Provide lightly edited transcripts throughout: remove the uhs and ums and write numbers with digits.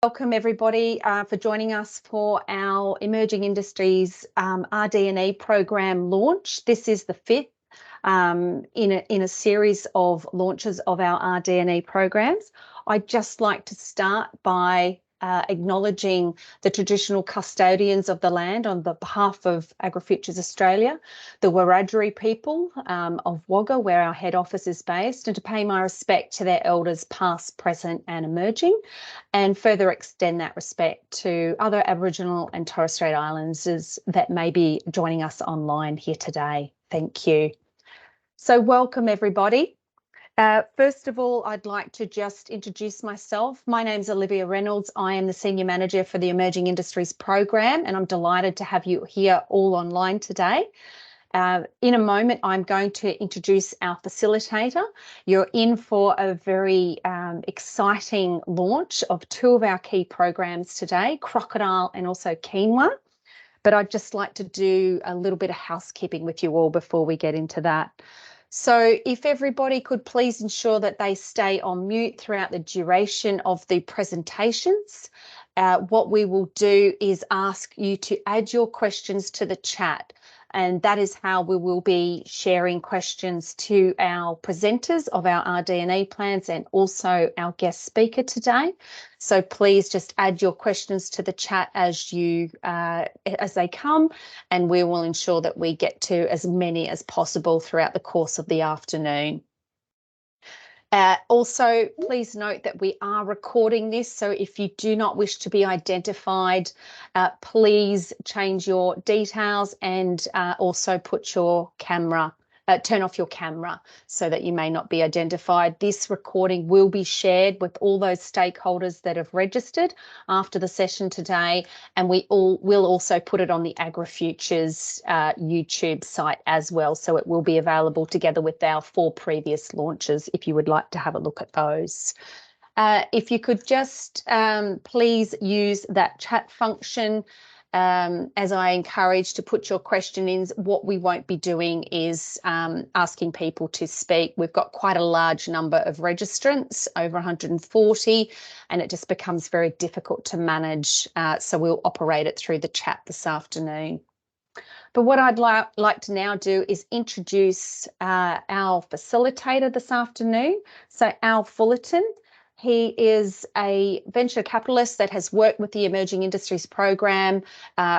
Welcome everybody for joining us for our Emerging Industries RD&E program launch. This is the fifth in a series of launches of our RD&E programs. I'd just like to start by acknowledging the traditional custodians of the land on the behalf of AgriFutures Australia, the Wiradjuri people of Wagga, where our head office is based, and to pay my respect to their elders past, present and emerging, and further extend that respect to other Aboriginal and Torres Strait Islanders that may be joining us online here today. Thank you. So welcome everybody. First of all, I'd like to just introduce myself. My name's Olivia Reynolds. I am the Senior Manager for the Emerging Industries program, and I'm delighted to have you here all online today. In a moment, I'm going to introduce our facilitator. You're in for a very exciting launch of two of our key programs today, crocodile and also quinoa. But I'd just like to do a little bit of housekeeping with you all before we get into that. So if everybody could please ensure that they stay on mute throughout the duration of the presentations. What we will do is ask you to add your questions to the chat, and that is how we will be sharing questions to our presenters of our RD&E plans and also our guest speaker today. So please just add your questions to the chat as they come, and we will ensure that we get to as many as possible throughout the course of the afternoon. Also, please note that we are recording this, so if you do not wish to be identified, please change your details and also put your camera, turn off your camera so that you may not be identified. This recording will be shared with all those stakeholders that have registered after the session today, and we will also put it on the AgriFutures YouTube site as well, so it will be available together with our 4 previous launches if you would like to have a look at those. If you could just please use that chat function as I encourage to put your question in. What we won't be doing is asking people to speak. We've got quite a large number of registrants, over 140, and it just becomes very difficult to manage. So we'll operate it through the chat this afternoon. But what I'd like to now do is introduce our facilitator this afternoon. So Al Fullerton. He is a venture capitalist that has worked with the Emerging Industries program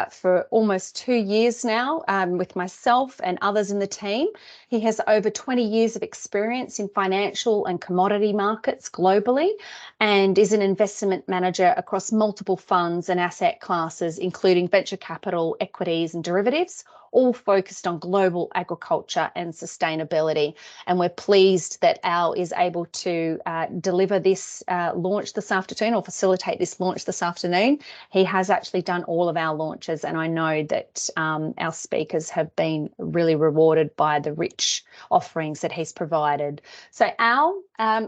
for almost 2 years now with myself and others in the team. He has over 20 years of experience in financial and commodity markets globally, and is an investment manager across multiple funds and asset classes, including venture capital, equities and derivatives, all focused on global agriculture and sustainability. And we're pleased that Al is able to deliver this launch this afternoon, or facilitate this launch this afternoon. He has actually done all of our launches, and I know that our speakers have been really rewarded by the rich offerings that he's provided. So Al,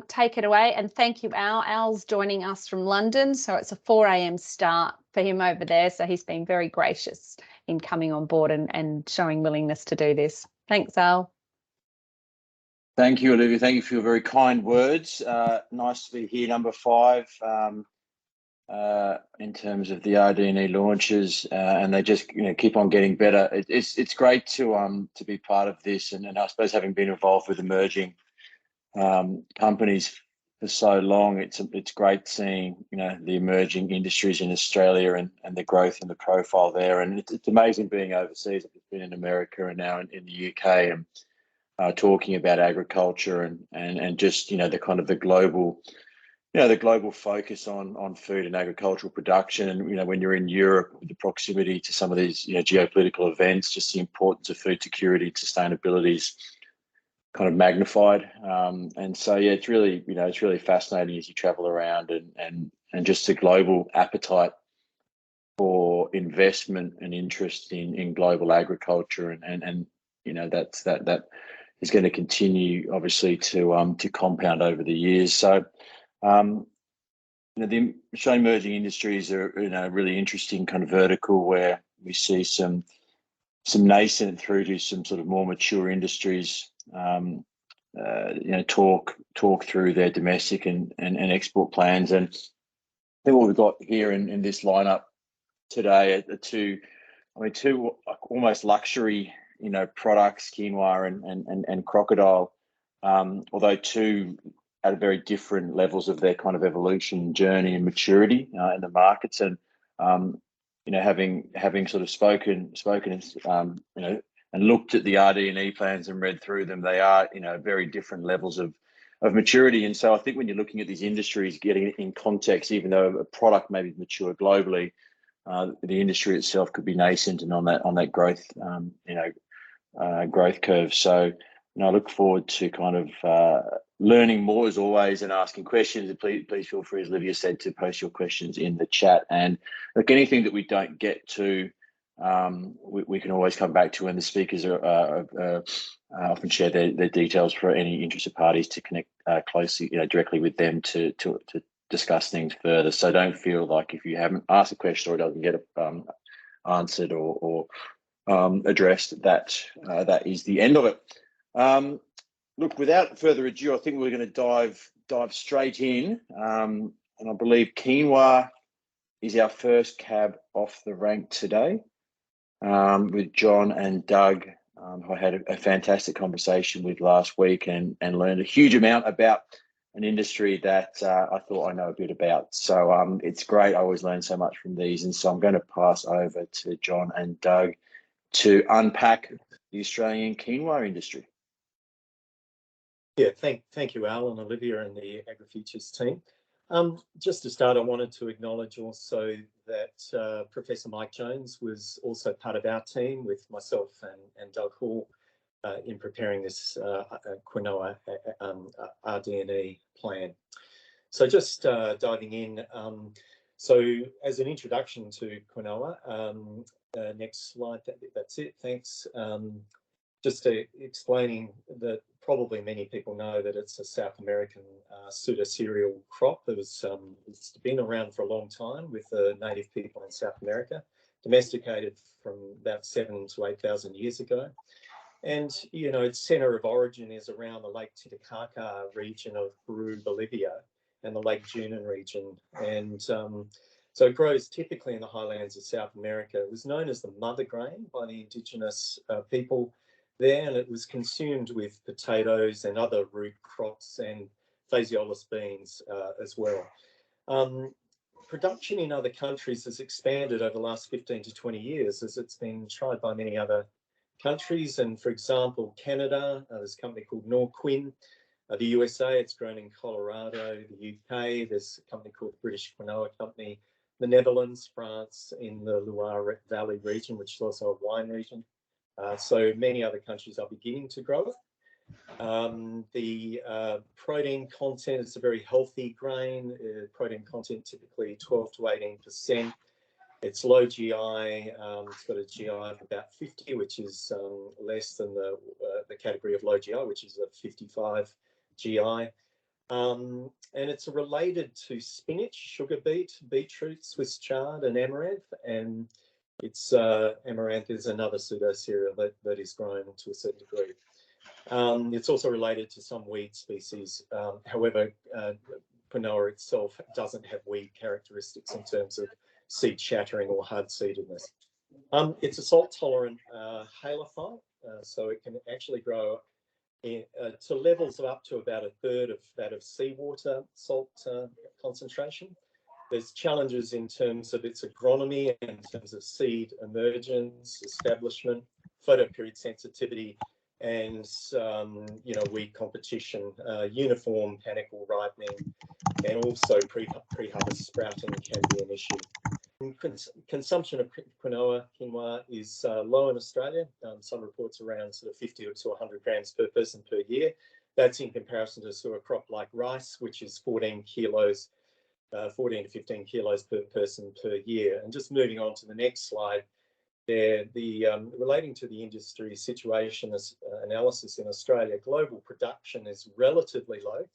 take it away, and thank you, Al. Al's joining us from London, so it's a 4 a.m. start for him over there, so he's been very gracious in coming on board and showing willingness to do this. Thanks, Al. Thank you, Olivia. Thank you for your very kind words. Nice to be here, number 5, in terms of the RD&E launches, and they just keep on getting better. It's great to be part of this, and I suppose having been involved with emerging companies for so long, it's great seeing the emerging industries in Australia and the growth and the profile there. And it's amazing being overseas. I've been in America and now in the UK, and talking about agriculture and just the kind of the global focus on food and agricultural production. And when you're in Europe, with the proximity to some of these geopolitical events, just the importance of food security, sustainability kind of magnified, and so it's really it's really fascinating as you travel around, and just the global appetite for investment and interest in global agriculture, and that is going to continue obviously to compound over the years. So the Australian emerging industries are a really interesting kind of vertical where we see some nascent through to some sort of more mature industries talk through their domestic and export plans. And think what we've got here in this lineup today are two almost luxury, products, quinoa and crocodile, although two at very different levels of their kind of evolution journey and maturity in the markets. And having sort of spoken and looked at the RD&E plans and read through them, they are very different levels of maturity. And so I think when you're looking at these industries, getting it in context, even though a product may be mature globally, the industry itself could be nascent and on that growth growth curve. So I look forward to kind of learning more as always and asking questions. And please feel free, as Livia said, to post your questions in the chat. And look, anything that we don't get to, we can always come back to when the speakers often share their details for any interested parties to connect closely, directly with them to discuss things further. So don't feel like if you haven't asked a question or it doesn't get answered or addressed, that is the end of it. Look, without further ado, I think we're going to dive straight in, and I believe quinoa is our first cab off the rank today, with John and Doug, who I had a fantastic conversation with last week and learned a huge amount about an industry that I thought I know a bit about. So it's great. I always learn so much from these, and so I'm going to pass over to John and Doug to unpack the Australian quinoa industry. Yeah, thank you, Al and Olivia and the AgriFutures team. Just to start, I wanted to acknowledge also that Professor Mike Jones was also part of our team with myself and Doug Hall in preparing this quinoa RD&E plan. So just diving in, so as an introduction to quinoa, next slide, that's it, thanks. Just explaining that probably many people know that it's a South American pseudo-cereal crop that was it's been around for a long time with the native people in South America, domesticated from about 7,000 to 8,000 years ago. And, its center of origin is around the Lake Titicaca region of Peru, Bolivia, and the Lake Junin region. And so it grows typically in the highlands of South America. It was known as the mother grain by the indigenous people there, and it was consumed with potatoes and other root crops and phaseolus beans as well. Production in other countries has expanded over the last 15 to 20 years as it's been tried by many other countries. And for example, Canada, there's a company called Norquin. The USA, it's grown in Colorado. The UK, there's a company called the British Quinoa Company. The Netherlands, France, in the Loire Valley region, which is also a wine region. So many other countries are beginning to grow it. The protein content is a very healthy grain. Protein content typically 12 to 18%. It's low GI. It's got a GI of about 50, which is less than the category of low GI, which is a 55 GI. And it's related to spinach, sugar beet, beetroot, Swiss chard, and amaranth. And it's amaranth is another pseudo-cereal that is grown to a certain degree. It's also related to some weed species. However, quinoa itself doesn't have weed characteristics in terms of seed shattering or hard-seededness. It's a salt-tolerant halophyte, so it can actually grow to levels of up to about a third of that of seawater salt concentration. There's challenges in terms of its agronomy, in terms of seed emergence, establishment, photoperiod sensitivity, and weed competition, uniform panicle ripening, and also pre-harvest sprouting can be an issue. Consumption of quinoa is low in Australia. Some reports around sort of 50 to 100 grams per person per year. That's in comparison to sort of a crop like rice, which is 14 to 15 kilos per person per year. And just moving on to the next slide, there, relating to the industry situation analysis in Australia, global production is relatively low.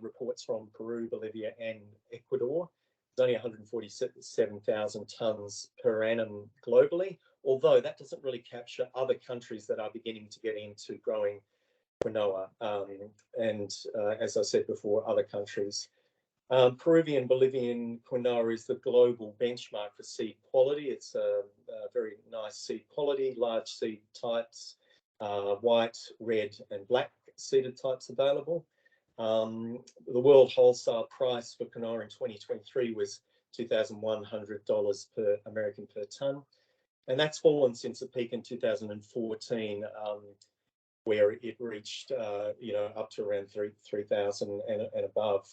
Reports from Peru, Bolivia, and Ecuador. It's only 147,000 tonnes per annum globally, although that doesn't really capture other countries that are beginning to get into growing quinoa. And as I said before, other countries Peruvian Bolivian quinoa is the global benchmark for seed quality. It's a very nice seed quality, large seed types, white, red and black seeded types available. The world wholesale price for quinoa in 2023 was $2,100 per American per tonne. And that's fallen since the peak in 2014, where it reached, up to around 3,000 and above.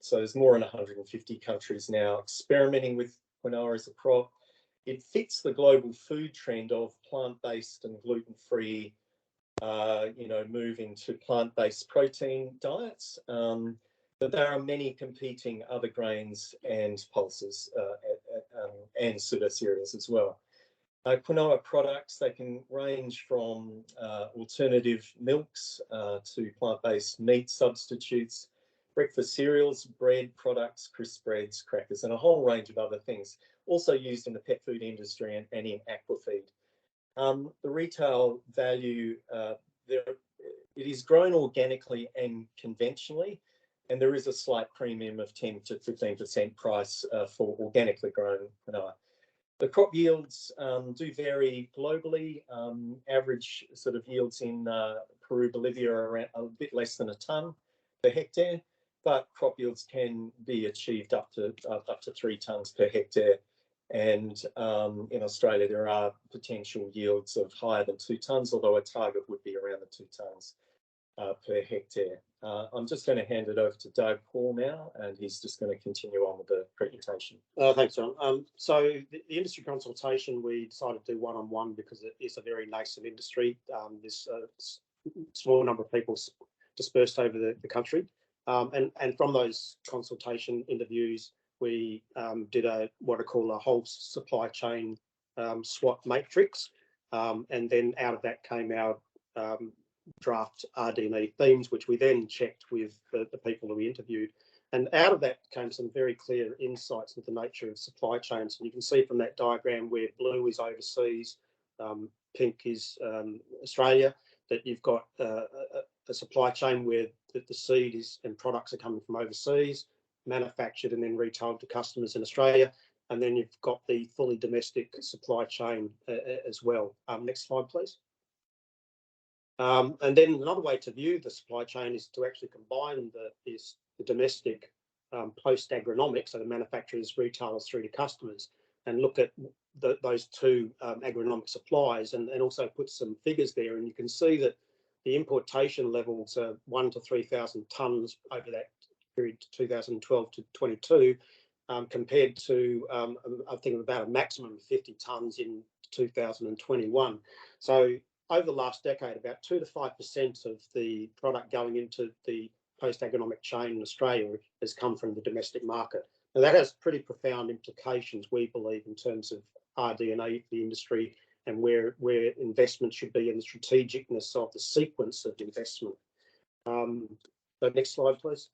So there's more than 150 countries now experimenting with quinoa as a crop. It fits the global food trend of plant-based and gluten-free, moving to plant-based protein diets. But there are many competing other grains and pulses and pseudo cereals as well. Quinoa products, they can range from alternative milks to plant-based meat substitutes, breakfast cereals, bread products, crisp breads, crackers, and a whole range of other things, also used in the pet food industry and in aquafeed. The retail value, it is grown organically and conventionally, and there is a slight premium of 10 to 15% price for organically grown quinoa. The crop yields do vary globally. Average sort of yields in Peru, Bolivia are around a bit less than a tonne per hectare, but crop yields can be achieved up to 3 tonnes per hectare. And in Australia, there are potential yields of higher than 2 tonnes, although a target would be around the 2 tonnes per hectare. I'm just going to hand it over to Doug Hall now, and he's just going to continue on with the presentation. Thanks, John. So the industry consultation, we decided to do one-on-one because it is a very nascent industry. There's a small number of people dispersed over the country. And from those consultation interviews, we did what I call a whole supply chain SWOT matrix. And then out of that came our draft RD&E themes, which we then checked with the people that we interviewed. And out of that came some very clear insights into the nature of supply chains. And you can see from that diagram where blue is overseas, pink is Australia, that you've got a supply chain where the seed is and products are coming from overseas, manufactured and then retailed to customers in Australia. And then you've got the fully domestic supply chain as well. Next slide, please. And then another way to view the supply chain is to actually combine the domestic post-agronomic, so the manufacturers, retailers through to customers, and look at those two agronomic supplies and also put some figures there. And you can see that the importation levels are 1,000 to 3,000 tonnes over that period, 2012 to 22, compared to, I think, about a maximum of 50 tonnes in 2021. So over the last decade, about 2 to 5% of the product going into the post-agronomic chain in Australia has come from the domestic market. Now, that has pretty profound implications, we believe, in terms of RD&E for the industry and where investment should be and the strategicness of the sequence of investment. So next slide, please.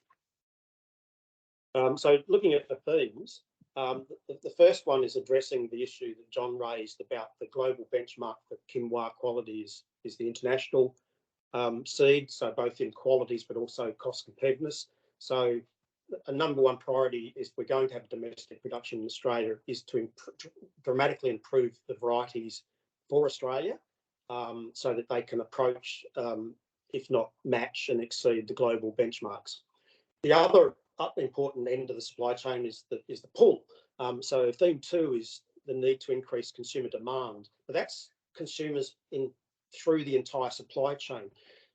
So looking at the themes, the first one is addressing the issue that John raised about the global benchmark for quinoa quality is the international seed, so both in qualities but also cost competitiveness. So a number one priority is we're going to have domestic production in Australia is to dramatically improve the varieties for Australia so that they can approach, if not match and exceed the global benchmarks. The other important end of the supply chain is the pull. So theme 2 is the need to increase consumer demand, but that's consumers through the entire supply chain.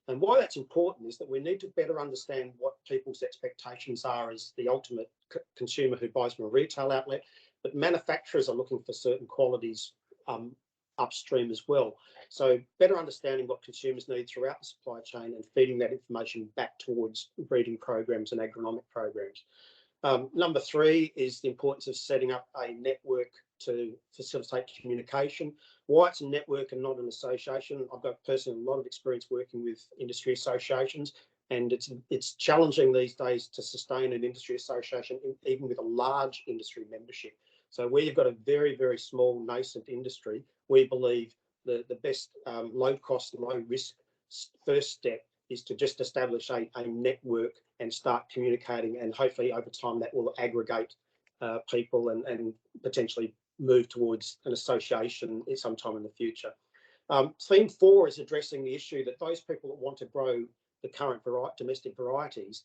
And why that's important is that we need to better understand what people's expectations are as the ultimate consumer who buys from a retail outlet, but manufacturers are looking for certain qualities upstream as well. So better understanding what consumers need throughout the supply chain and feeding that information back towards breeding programs and agronomic programs. Number 3 is the importance of setting up a network to facilitate communication. Why it's a network and not an association, I've got personally a lot of experience working with industry associations, and it's challenging these days to sustain an industry association even with a large industry membership. So where you've got a very, very small nascent industry, we believe the best low cost, low risk first step is to just establish a network and start communicating, and hopefully over time that will aggregate people and potentially move towards an association sometime in the future. Theme 4 is addressing the issue that those people that want to grow the current domestic varieties,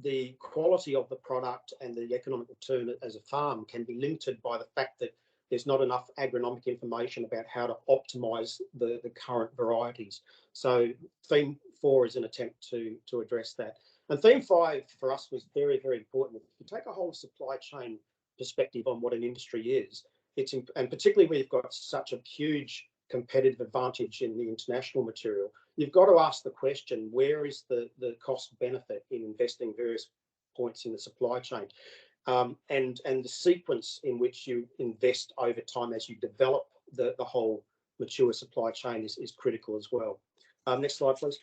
the quality of the product and the economic return as a farm can be limited by the fact that there's not enough agronomic information about how to optimise the current varieties. So theme 4 is an attempt to address that. And theme 5 for us was very, very important. If you take a whole supply chain perspective on what an industry is, and particularly where you've got such a huge competitive advantage in the international material, you've got to ask the question, where is the cost benefit in investing various points in the supply chain? And the sequence in which you invest over time as you develop the whole mature supply chain is critical as well. Next slide, please.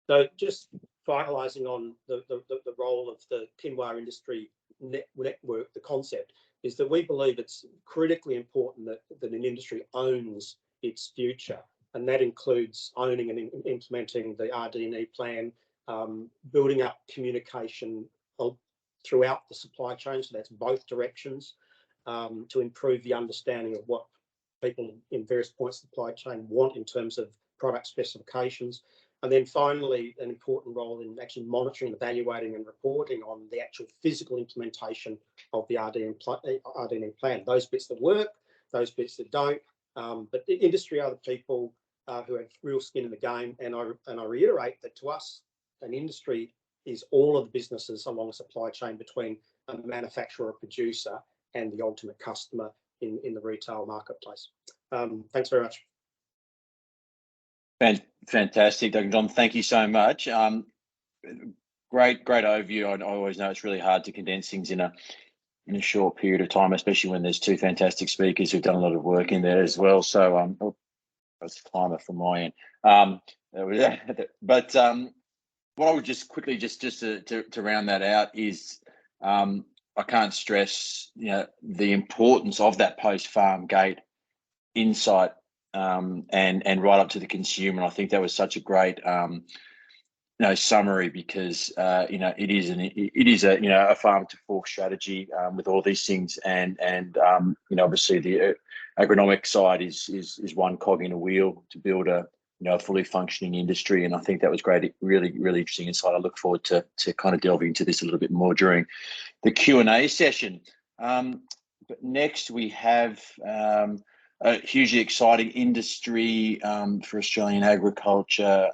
So just finalising on the role of the quinoa industry network, the concept is that we believe it's critically important that an industry owns its future, and that includes owning and implementing the RD&E plan, building up communication throughout the supply chain, so that's both directions, to improve the understanding of what people in various points of the supply chain want in terms of product specifications. And then finally, an important role in actually monitoring, evaluating and reporting on the actual physical implementation of the RD&E plan. Those bits that work, those bits that don't. But the industry are the people who have real skin in the game. And I reiterate that to us, an industry is all of the businesses along the supply chain between a manufacturer or producer and the ultimate customer in the retail marketplace. Thanks very much. Fantastic, Dr. John. Thank you so much. Great overview. I always know it's really hard to condense things in a short period of time, especially when there's two fantastic speakers who've done a lot of work in there as well. So that's a timer from my end. But what I would just quickly just to round that out is I can't stress the importance of that post-farm gate insight and right up to the consumer. And I think that was such a great summary, because it is a farm to fork strategy with all these things, and obviously the agronomic side is one cog in a wheel to build a fully functioning industry. And I think that was great, really interesting insight. I look forward to kind of delving into this a little bit more during the Q&A session. But next we have a hugely exciting industry for Australian agriculture,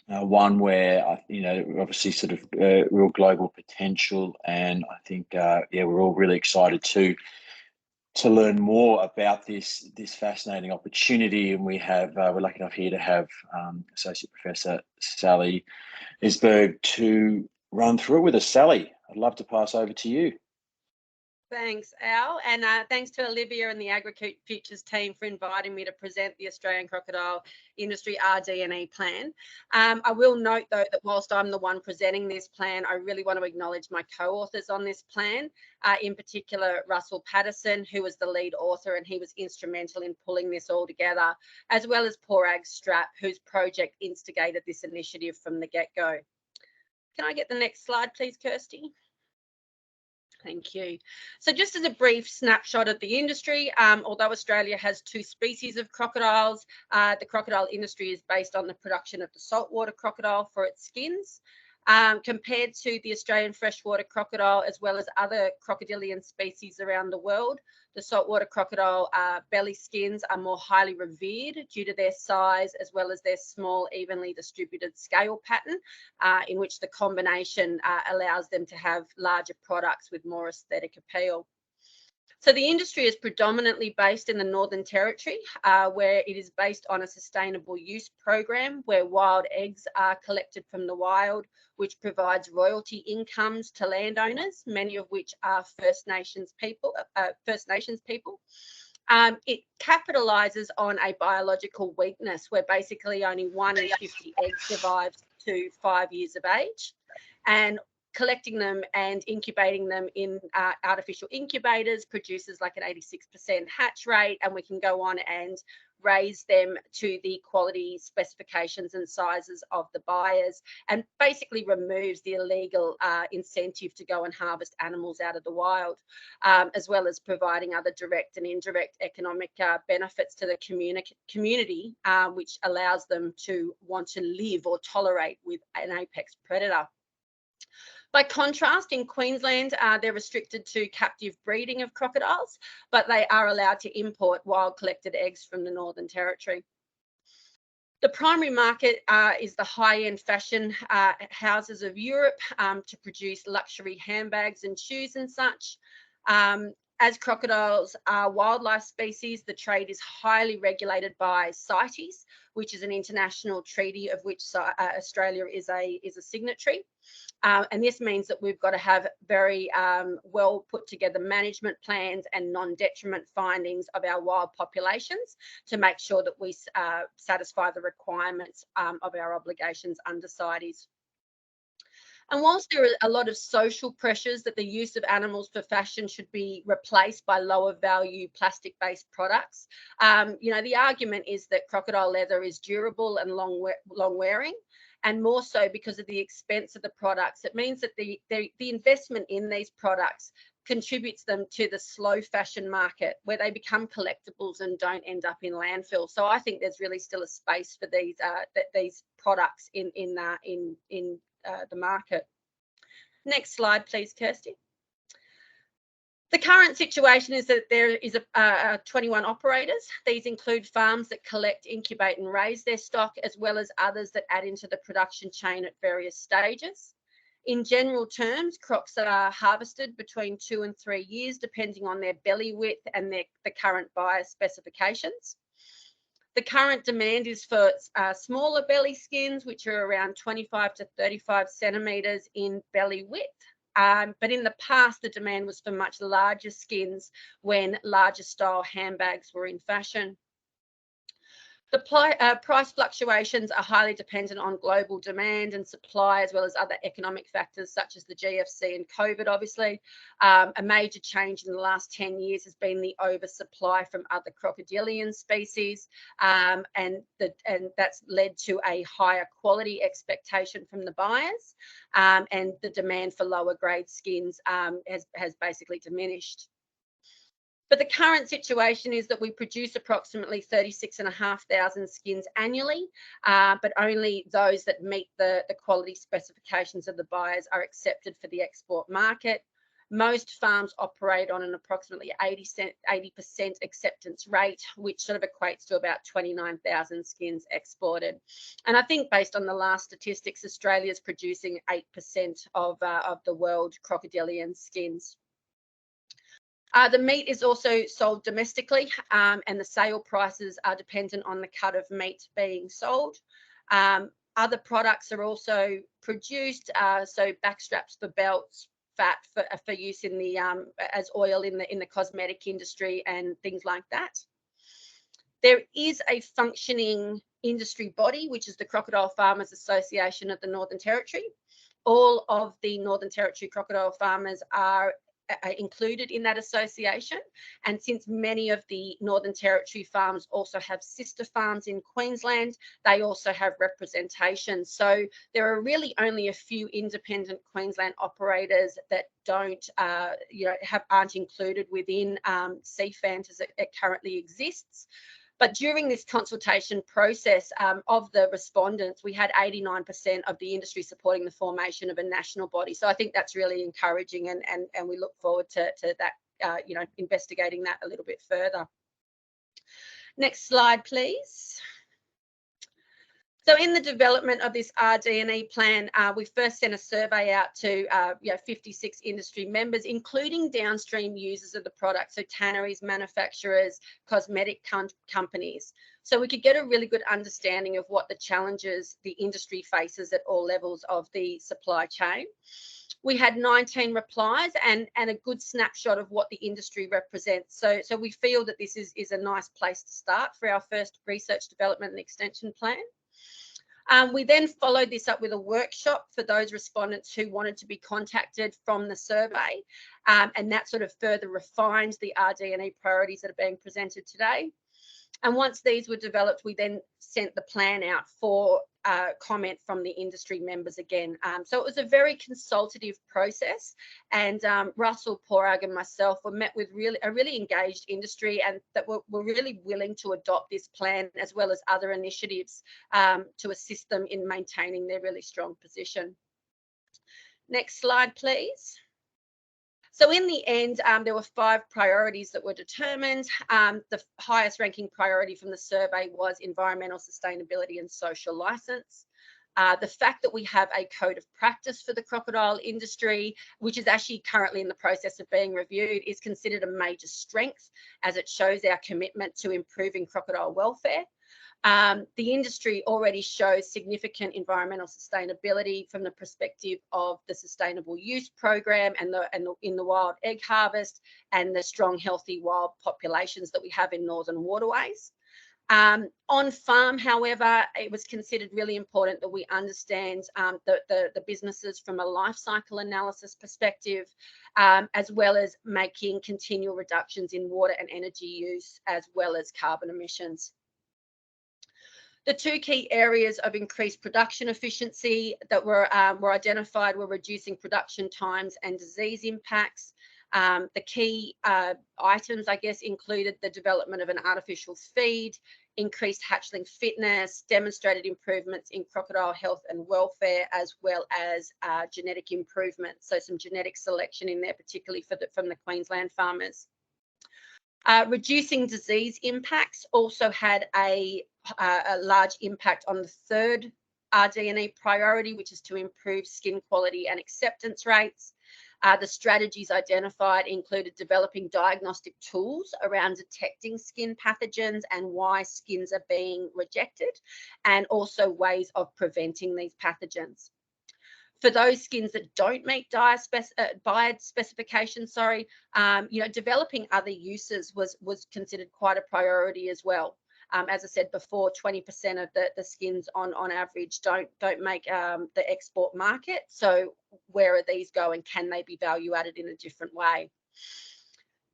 one where obviously sort of real global potential, and I think we're all really excited to learn more about this fascinating opportunity. And we're lucky enough here to have Associate Professor Sally Isberg to run through it with us. Sally, I'd love to pass over to you. Thanks, Al, and thanks to Olivia and the AgriFutures team for inviting me to present the Australian Crocodile Industry RD&E plan. I will note, though, that whilst I'm the one presenting this plan, I really want to acknowledge my co-authors on this plan, in particular Russell Patterson, who was the lead author, and he was instrumental in pulling this all together, as well as Poor Ag Strap, whose project instigated this initiative from the get-go. Can I get the next slide, please, Kirsty? Thank you. So just as a brief snapshot of the industry, although Australia has 2 species of crocodiles, the crocodile industry is based on the production of the saltwater crocodile for its skins. Compared to the Australian freshwater crocodile, as well as other crocodilian species around the world, the saltwater crocodile belly skins are more highly revered due to their size, as well as their small, evenly distributed scale pattern, in which the combination allows them to have larger products with more aesthetic appeal. So the industry is predominantly based in the Northern Territory, where it is based on a sustainable use program where wild eggs are collected from the wild, which provides royalty incomes to landowners, many of which are First Nations people. It capitalises on a biological weakness where basically only 1 in 50 eggs survives to 5 years of age, and collecting them and incubating them in artificial incubators produces like an 86% hatch rate, and we can go on and raise them to the quality specifications and sizes of the buyers, and basically removes the illegal incentive to go and harvest animals out of the wild, as well as providing other direct and indirect economic benefits to the community, which allows them to want to live or tolerate with an apex predator. By contrast, in Queensland, they're restricted to captive breeding of crocodiles, but they are allowed to import wild collected eggs from the Northern Territory. The primary market is the high-end fashion houses of Europe to produce luxury handbags and shoes and such. As crocodiles are wildlife species, the trade is highly regulated by CITES, which is an international treaty of which Australia is a signatory. And this means that we've got to have very well put together management plans and non-detriment findings of our wild populations to make sure that we satisfy the requirements of our obligations under CITES. And whilst there are a lot of social pressures that the use of animals for fashion should be replaced by lower value plastic-based products, you know, the argument is that crocodile leather is durable and long wearing, and more so because of the expense of the products. It means that the investment in these products contributes them to the slow fashion market, where they become collectibles and don't end up in landfill. So I think there's really still a space for these products in the market. Next slide, please, Kirsty. The current situation is that there is 21 operators. These include farms that collect, incubate and raise their stock, as well as others that add into the production chain at various stages. In general terms, crocs are harvested between 2 and 3 years, depending on their belly width and the current buyer specifications. The current demand is for smaller belly skins, which are around 25 to 35 centimetres in belly width. But in the past, the demand was for much larger skins when larger style handbags were in fashion. The price fluctuations are highly dependent on global demand and supply, as well as other economic factors such as the GFC and COVID, obviously. A major change in the last 10 years has been the oversupply from other crocodilian species, and that's led to a higher quality expectation from the buyers, and the demand for lower grade skins has basically diminished. But the current situation is that we produce approximately 36,500 skins annually, but only those that meet the quality specifications of the buyers are accepted for the export market. Most farms operate on an approximately 80% acceptance rate, which sort of equates to about 29,000 skins exported. And I think based on the last statistics, Australia is producing 8% of the world crocodilian skins. The meat is also sold domestically, and the sale prices are dependent on the cut of meat being sold. Other products are also produced, so backstraps for belts, fat for use in the as oil in the cosmetic industry and things like that. There is a functioning industry body, which is the Crocodile Farmers Association of the Northern Territory. All of the Northern Territory crocodile farmers are included in that association, and since many of the Northern Territory farms also have sister farms in Queensland, they also have representation. So there are really only a few independent Queensland operators that don't aren't included within CFANT as it currently exists. But during this consultation process, of the respondents, we had 89% of the industry supporting the formation of a national body. So I think that's really encouraging, and we look forward to that, investigating that a little bit further. Next slide, please. So in the development of this RD&E plan, we first sent a survey out to 56 industry members, including downstream users of the product, so tanneries, manufacturers, cosmetic companies. So we could get a really good understanding of what the challenges the industry faces at all levels of the supply chain. We had 19 replies and a good snapshot of what the industry represents. So we feel that this is a nice place to start for our first research, development and extension plan. We then followed this up with a workshop for those respondents who wanted to be contacted from the survey, and that sort of further refines the RD&E priorities that are being presented today. And once these were developed, we then sent the plan out for comment from the industry members again. So it was a very consultative process, and Russell, Porag and myself were met with a really engaged industry, and that were really willing to adopt this plan as well as other initiatives to assist them in maintaining their really strong position. Next slide, please. So in the end, there were 5 priorities that were determined. The highest ranking priority from the survey was environmental sustainability and social license. The fact that we have a code of practice for the crocodile industry, which is actually currently in the process of being reviewed, is considered a major strength as it shows our commitment to improving crocodile welfare. The industry already shows significant environmental sustainability from the perspective of the sustainable use program and in the wild egg harvest and the strong, healthy wild populations that we have in northern waterways. On farm, however, it was considered really important that we understand the businesses from a life cycle analysis perspective, as well as making continual reductions in water and energy use, as well as carbon emissions. The 2 key areas of increased production efficiency that were identified were reducing production times and disease impacts. The key items, I guess, included the development of an artificial feed, increased hatchling fitness, demonstrated improvements in crocodile health and welfare, as well as genetic improvements. So some genetic selection in there, particularly from the Queensland farmers. Reducing disease impacts also had a large impact on the 3rd RD&E priority, which is to improve skin quality and acceptance rates. The strategies identified included developing diagnostic tools around detecting skin pathogens and why skins are being rejected, and also ways of preventing these pathogens. For those skins that don't meet BIAD specifications, developing other uses was considered quite a priority as well. As I said before, 20% of the skins on average don't make the export market. So where are these going? Can they be value added in a different way?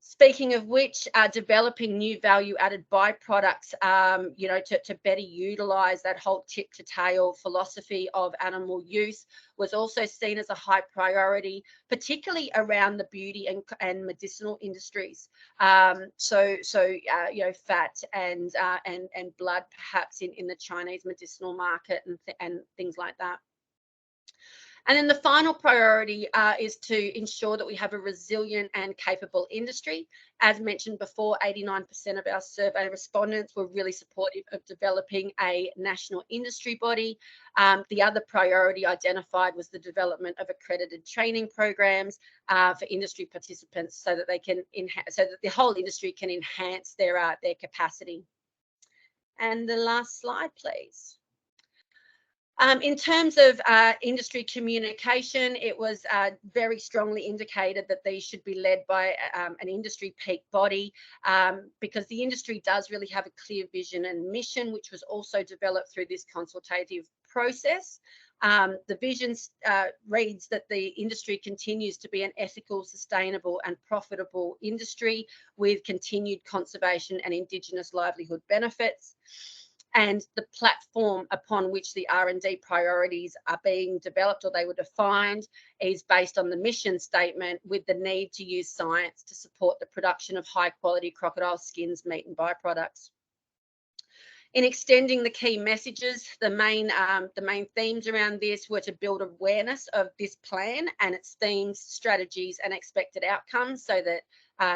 Speaking of which, developing new value-added byproducts, to better utilise that whole tip-to-tail philosophy of animal use was also seen as a high priority, particularly around the beauty and medicinal industries. Fat and blood, perhaps in the Chinese medicinal market and things like that. And then the final priority is to ensure that we have a resilient and capable industry. As mentioned before, 89% of our survey respondents were really supportive of developing a national industry body. The other priority identified was the development of accredited training programs for industry participants, so that the whole industry can enhance their capacity. And the last slide, please. In terms of industry communication, it was very strongly indicated that these should be led by an industry peak body, because the industry does really have a clear vision and mission, which was also developed through this consultative process. The vision reads that the industry continues to be an ethical, sustainable and profitable industry with continued conservation and Indigenous livelihood benefits. And the platform upon which the R&D priorities are being developed, or they were defined, is based on the mission statement, with the need to use science to support the production of high quality crocodile skins, meat and byproducts. In extending the key messages, the main themes around this were to build awareness of this plan and its themes, strategies and expected outcomes, so that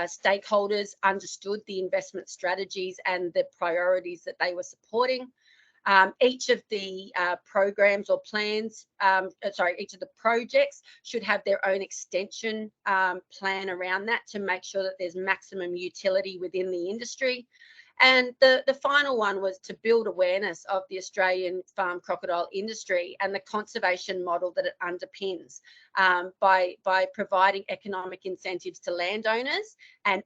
stakeholders understood the investment strategies and the priorities that they were supporting. Each of the programs or plans, each of the projects should have their own extension plan around that to make sure that there's maximum utility within the industry. And the final one was to build awareness of the Australian farm crocodile industry and the conservation model that it underpins, by providing economic incentives to landowners, and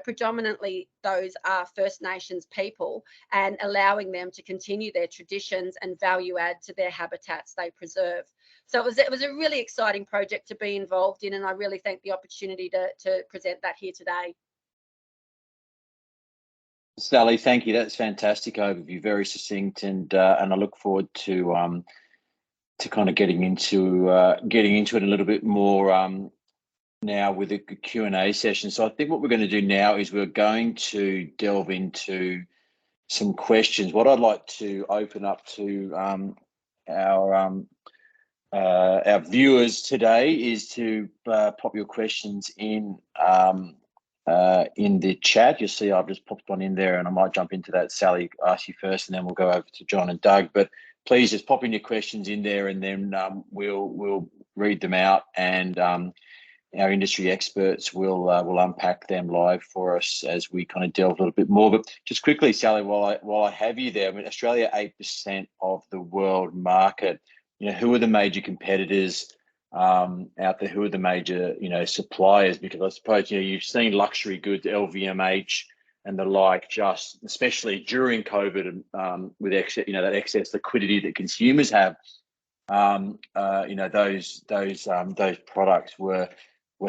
predominantly those are First Nations people, and allowing them to continue their traditions and value add to their habitats they preserve. So it was a really exciting project to be involved in, and I really thank the opportunity to present that here today. Sally, thank you. That's fantastic overview, very succinct, and I look forward to kind of getting into it a little bit more now with the Q&A session. So I think what we're going to do now is we're going to delve into some questions. What I'd like to open up to our viewers today is to pop your questions in the chat. You'll see I've just popped one in there, and I might jump into that. Sally, ask you first, and then we'll go over to John and Doug. But please just pop in your questions in there, and then we'll read them out, and our industry experts will unpack them live for us as we kind of delve a little bit more. But just quickly, Sally, while I have you there, I mean, Australia, 8% of the world market. You know, who are the major competitors out there? Who are the major, suppliers? Because I suppose, you've seen luxury goods, LVMH and the like, just especially during COVID, with excess, that excess liquidity that consumers have. Those products were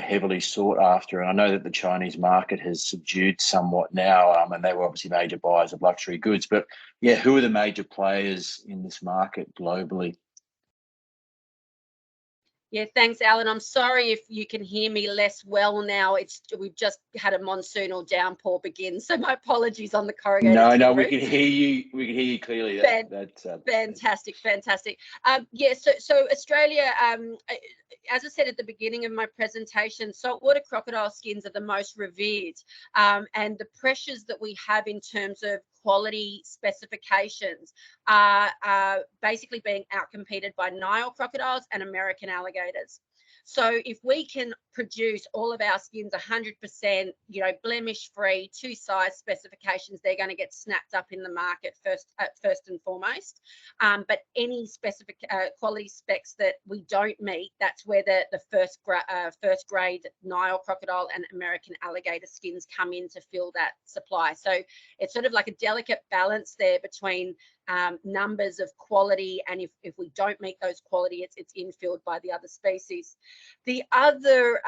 heavily sought after, and I know that the Chinese market has subdued somewhat now, and they were obviously major buyers of luxury goods. But yeah, who are the major players in this market globally? Yeah, thanks, Alan. I'm sorry if you can hear me less well now. We've just had a monsoonal downpour begin, so my apologies on the corrugated tin No, roof. we can hear you. We can hear you clearly. That's fantastic. So Australia, as I said at the beginning of my presentation, saltwater crocodile skins are the most revered, and the pressures that we have in terms of quality specifications are basically being outcompeted by Nile crocodiles and American alligators. So if we can produce all of our skins 100%, blemish free, to size specifications, they're going to get snapped up in the market first and foremost. But any specific quality specs that we don't meet, that's where the first grade Nile crocodile and American alligator skins come in to fill that supply. So it's sort of like a delicate balance there between numbers of quality, and if we don't meet those quality, it's infilled by the other species. The other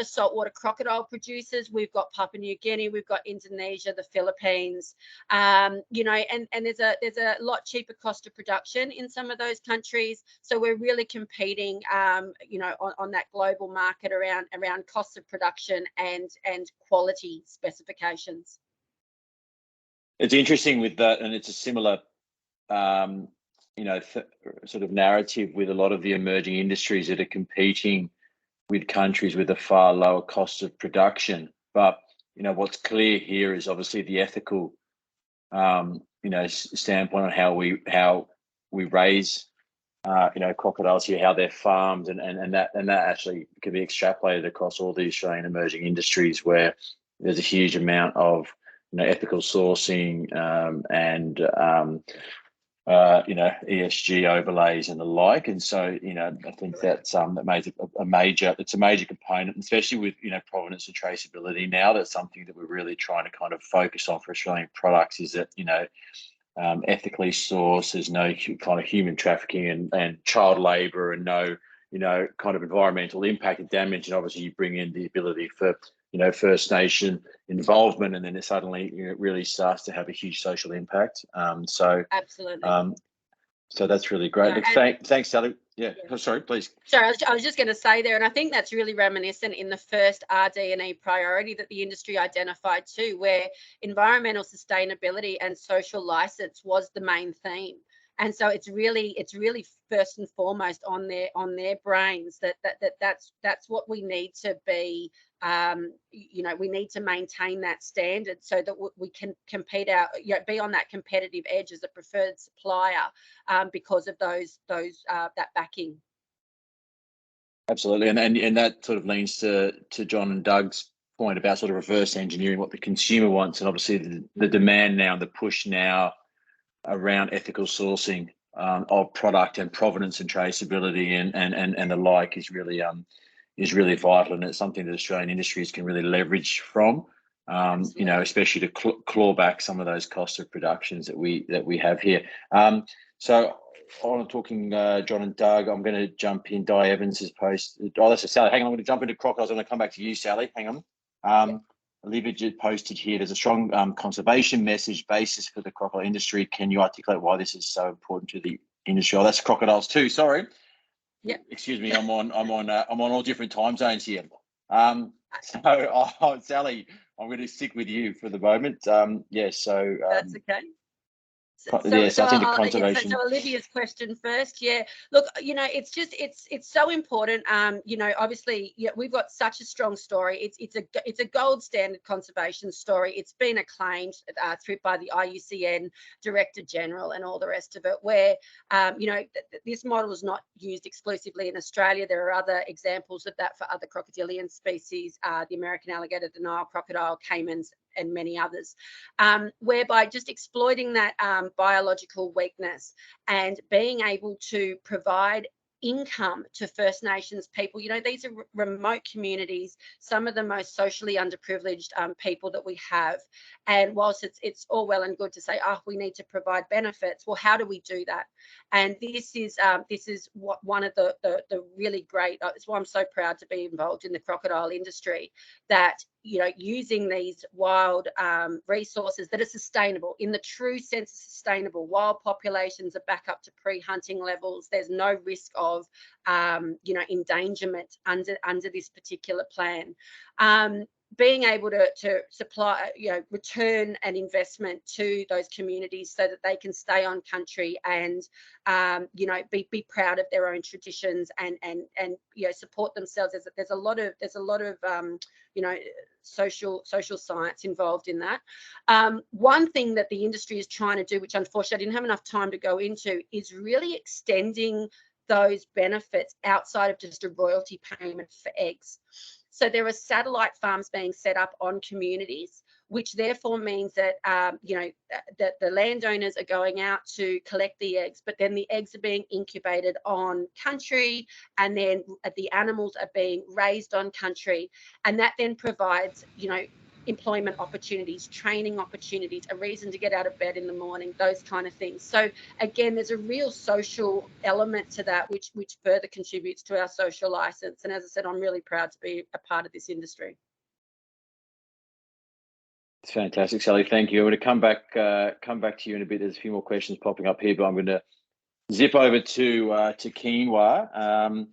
saltwater crocodile producers, we've got Papua New Guinea, we've got Indonesia, the Philippines, and there's a lot cheaper cost of production in some of those countries. So we're really competing, on that global market around costs of production and quality specifications. It's interesting with that, and it's a similar, sort of narrative with a lot of the emerging industries that are competing with countries with a far lower cost of production. But what's clear here is obviously the ethical, standpoint on how we raise, crocodiles here, how they're farmed, and that actually can be extrapolated across all the Australian emerging industries, where there's a huge amount of ethical sourcing and ESG overlays and the like. And so I think that's a major component, especially with provenance and traceability. Now that's something that we're really trying to kind of focus on for Australian products, is that ethically sourced, there's no kind of human trafficking and child labor, and no kind of environmental impact and damage. And obviously you bring in the ability for First Nation involvement, and then it suddenly really starts to have a huge social impact. Absolutely. So that's really great. Thanks, Sally. Yeah. Oh, sorry, please. Sorry, I was just going to say there, and I think that's really reminiscent in the first RD&E priority that the industry identified too, where environmental sustainability and social license was the main theme. And so it's really first and foremost on their brains that's what we need to be. We need to maintain that standard so that we can compete be on that competitive edge as a preferred supplier, because of that backing. Absolutely, and that sort of leans to John and Doug's point about sort of reverse engineering what the consumer wants, and obviously the demand now, the push now around ethical sourcing of product and provenance and traceability and the like is really vital, and it's something that Australian industries can really leverage from, especially to claw back some of those costs of productions that we have here. So on talking John and Doug, I'm going to jump in. Di Evans has posted. Oh, that's a Sally. Hang on, I'm going to jump into crocodiles. I'm going to come back to you, Sally. Hang on. Olivia just posted here, there's a strong conservation message basis for the crocodile industry. Can you articulate why this is so important to the industry? Oh, that's crocodiles too. Sorry. Yep. Excuse me. I'm on all different time zones here. Sally, I'm going to stick with you for the moment. That's okay. So conservation. so Olivia's question first. Yeah, look, it's so important. Obviously, we've got such a strong story. It's a gold standard conservation story. It's been acclaimed through by the IUCN Director General and all the rest of it. Where this model is not used exclusively in Australia. There are other examples of that for other crocodilian species, the American alligator, the Nile crocodile, caimans, and many others, whereby just exploiting that biological weakness and being able to provide income to First Nations people. These are remote communities, some of the most socially underprivileged people that we have. And whilst it's all well and good to say, we need to provide benefits, well, how do we do that? And this is one of the really great, it's why I'm so proud to be involved in the crocodile industry, that using these wild resources that are sustainable, in the true sense of sustainable. Wild populations are back up to pre-hunting levels. There's no risk of endangerment under this particular plan. Being able to supply, return an investment to those communities so that they can stay on country and, be proud of their own traditions and support themselves. There's a lot of social science involved in that. One thing that the industry is trying to do, which unfortunately I didn't have enough time to go into, is really extending those benefits outside of just a royalty payment for eggs. So there are satellite farms being set up on communities, which therefore means that that the landowners are going out to collect the eggs, but then the eggs are being incubated on country, and then the animals are being raised on country, and that then provides employment opportunities, training opportunities, a reason to get out of bed in the morning, those kind of things. So again, there's a real social element to that, which further contributes to our social license. And as I said, I'm really proud to be a part of this industry. It's fantastic, Sally. Thank you. I'm going to come back to you in a bit. There's a few more questions popping up here, but I'm going to zip over to quinoa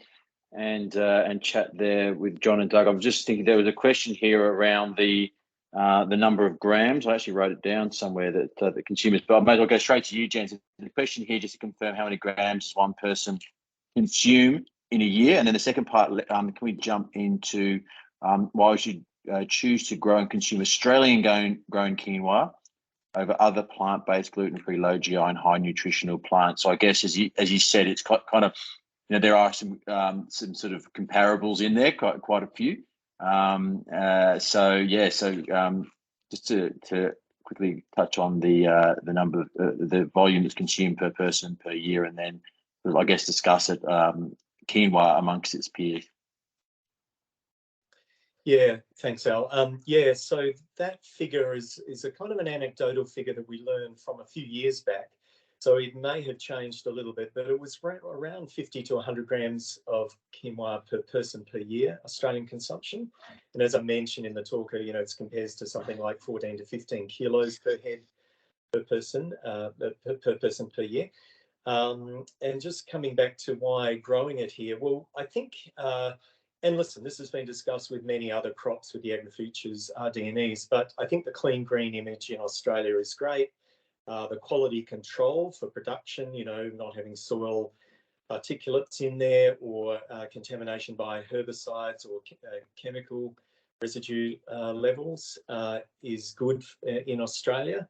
and chat there with John and Doug. I'm just thinking there was a question here around the number of grams. I actually wrote it down somewhere that the consumers, but I may as well go straight to you, Jens. The question here, just to confirm, how many grams does one person consume in a year? And then the second part, can we jump into why we should choose to grow and consume Australian grown quinoa over other plant-based, gluten-free, low GI and high nutritional plants? So I guess as you said, it's kind of, there are some sort of comparables in there, quite a few. Just to quickly touch on the number of the volume that's consumed per person per year, and then I guess discuss it quinoa amongst its peers. Yeah, thanks, Al. So that figure is a kind of an anecdotal figure that we learned from a few years back. So it may have changed a little bit, but it was around 50 to 100 grams of quinoa per person per year, Australian consumption. And as I mentioned in the talk, it compares to something like 14 to 15 kilos per head per person per year. And just coming back to why growing it here, well, I think, and listen, this has been discussed with many other crops with the AgriFutures RD&Es, but I think the clean green image in Australia is great. The quality control for production, not having soil particulates in there or contamination by herbicides or chemical residue levels is good in Australia.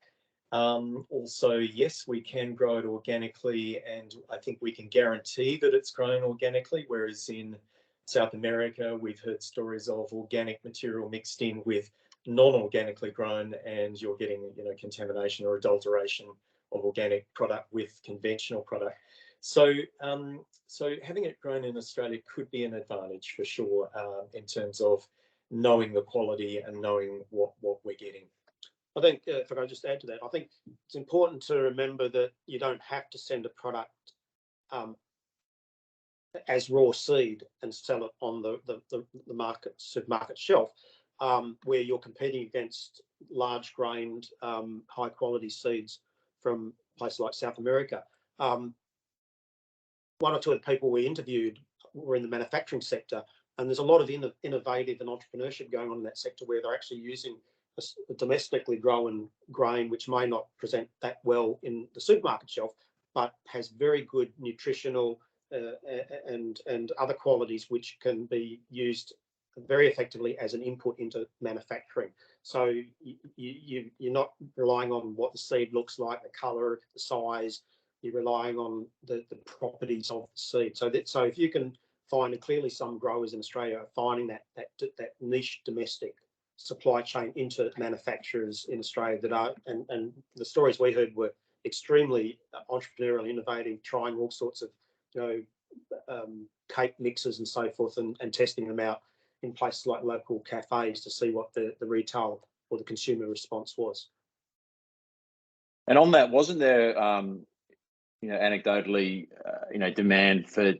Also, yes, we can grow it organically, and I think we can guarantee that it's grown organically, whereas in South America, we've heard stories of organic material mixed in with non-organically grown, and you're getting, contamination or adulteration of organic product with conventional product. So, so having it grown in Australia could be an advantage for sure, in terms of knowing the quality and knowing what we're getting. I think, if I can just add to that, I think it's important to remember that you don't have to send a product as raw seed and sell it on the supermarket shelf. where you're competing against large grained, high quality seeds from places like South America. One or two of the people we interviewed were in the manufacturing sector, and there's a lot of innovative and entrepreneurship going on in that sector where they're actually using a domestically grown grain, which may not present that well in the supermarket shelf, but has very good nutritional and other qualities which can be used very effectively as an input into manufacturing. So you're not relying on what the seed looks like, the colour, the size. You're relying on the properties of the seed. So if you can find, and clearly some growers in Australia are finding that niche domestic supply chain into manufacturers in Australia that are, and the stories we heard were extremely entrepreneurial, innovative, trying all sorts of, cake mixes and so forth, and testing them out in places like local cafes to see what the retail or the consumer response was. And on that, wasn't there, anecdotally, demand for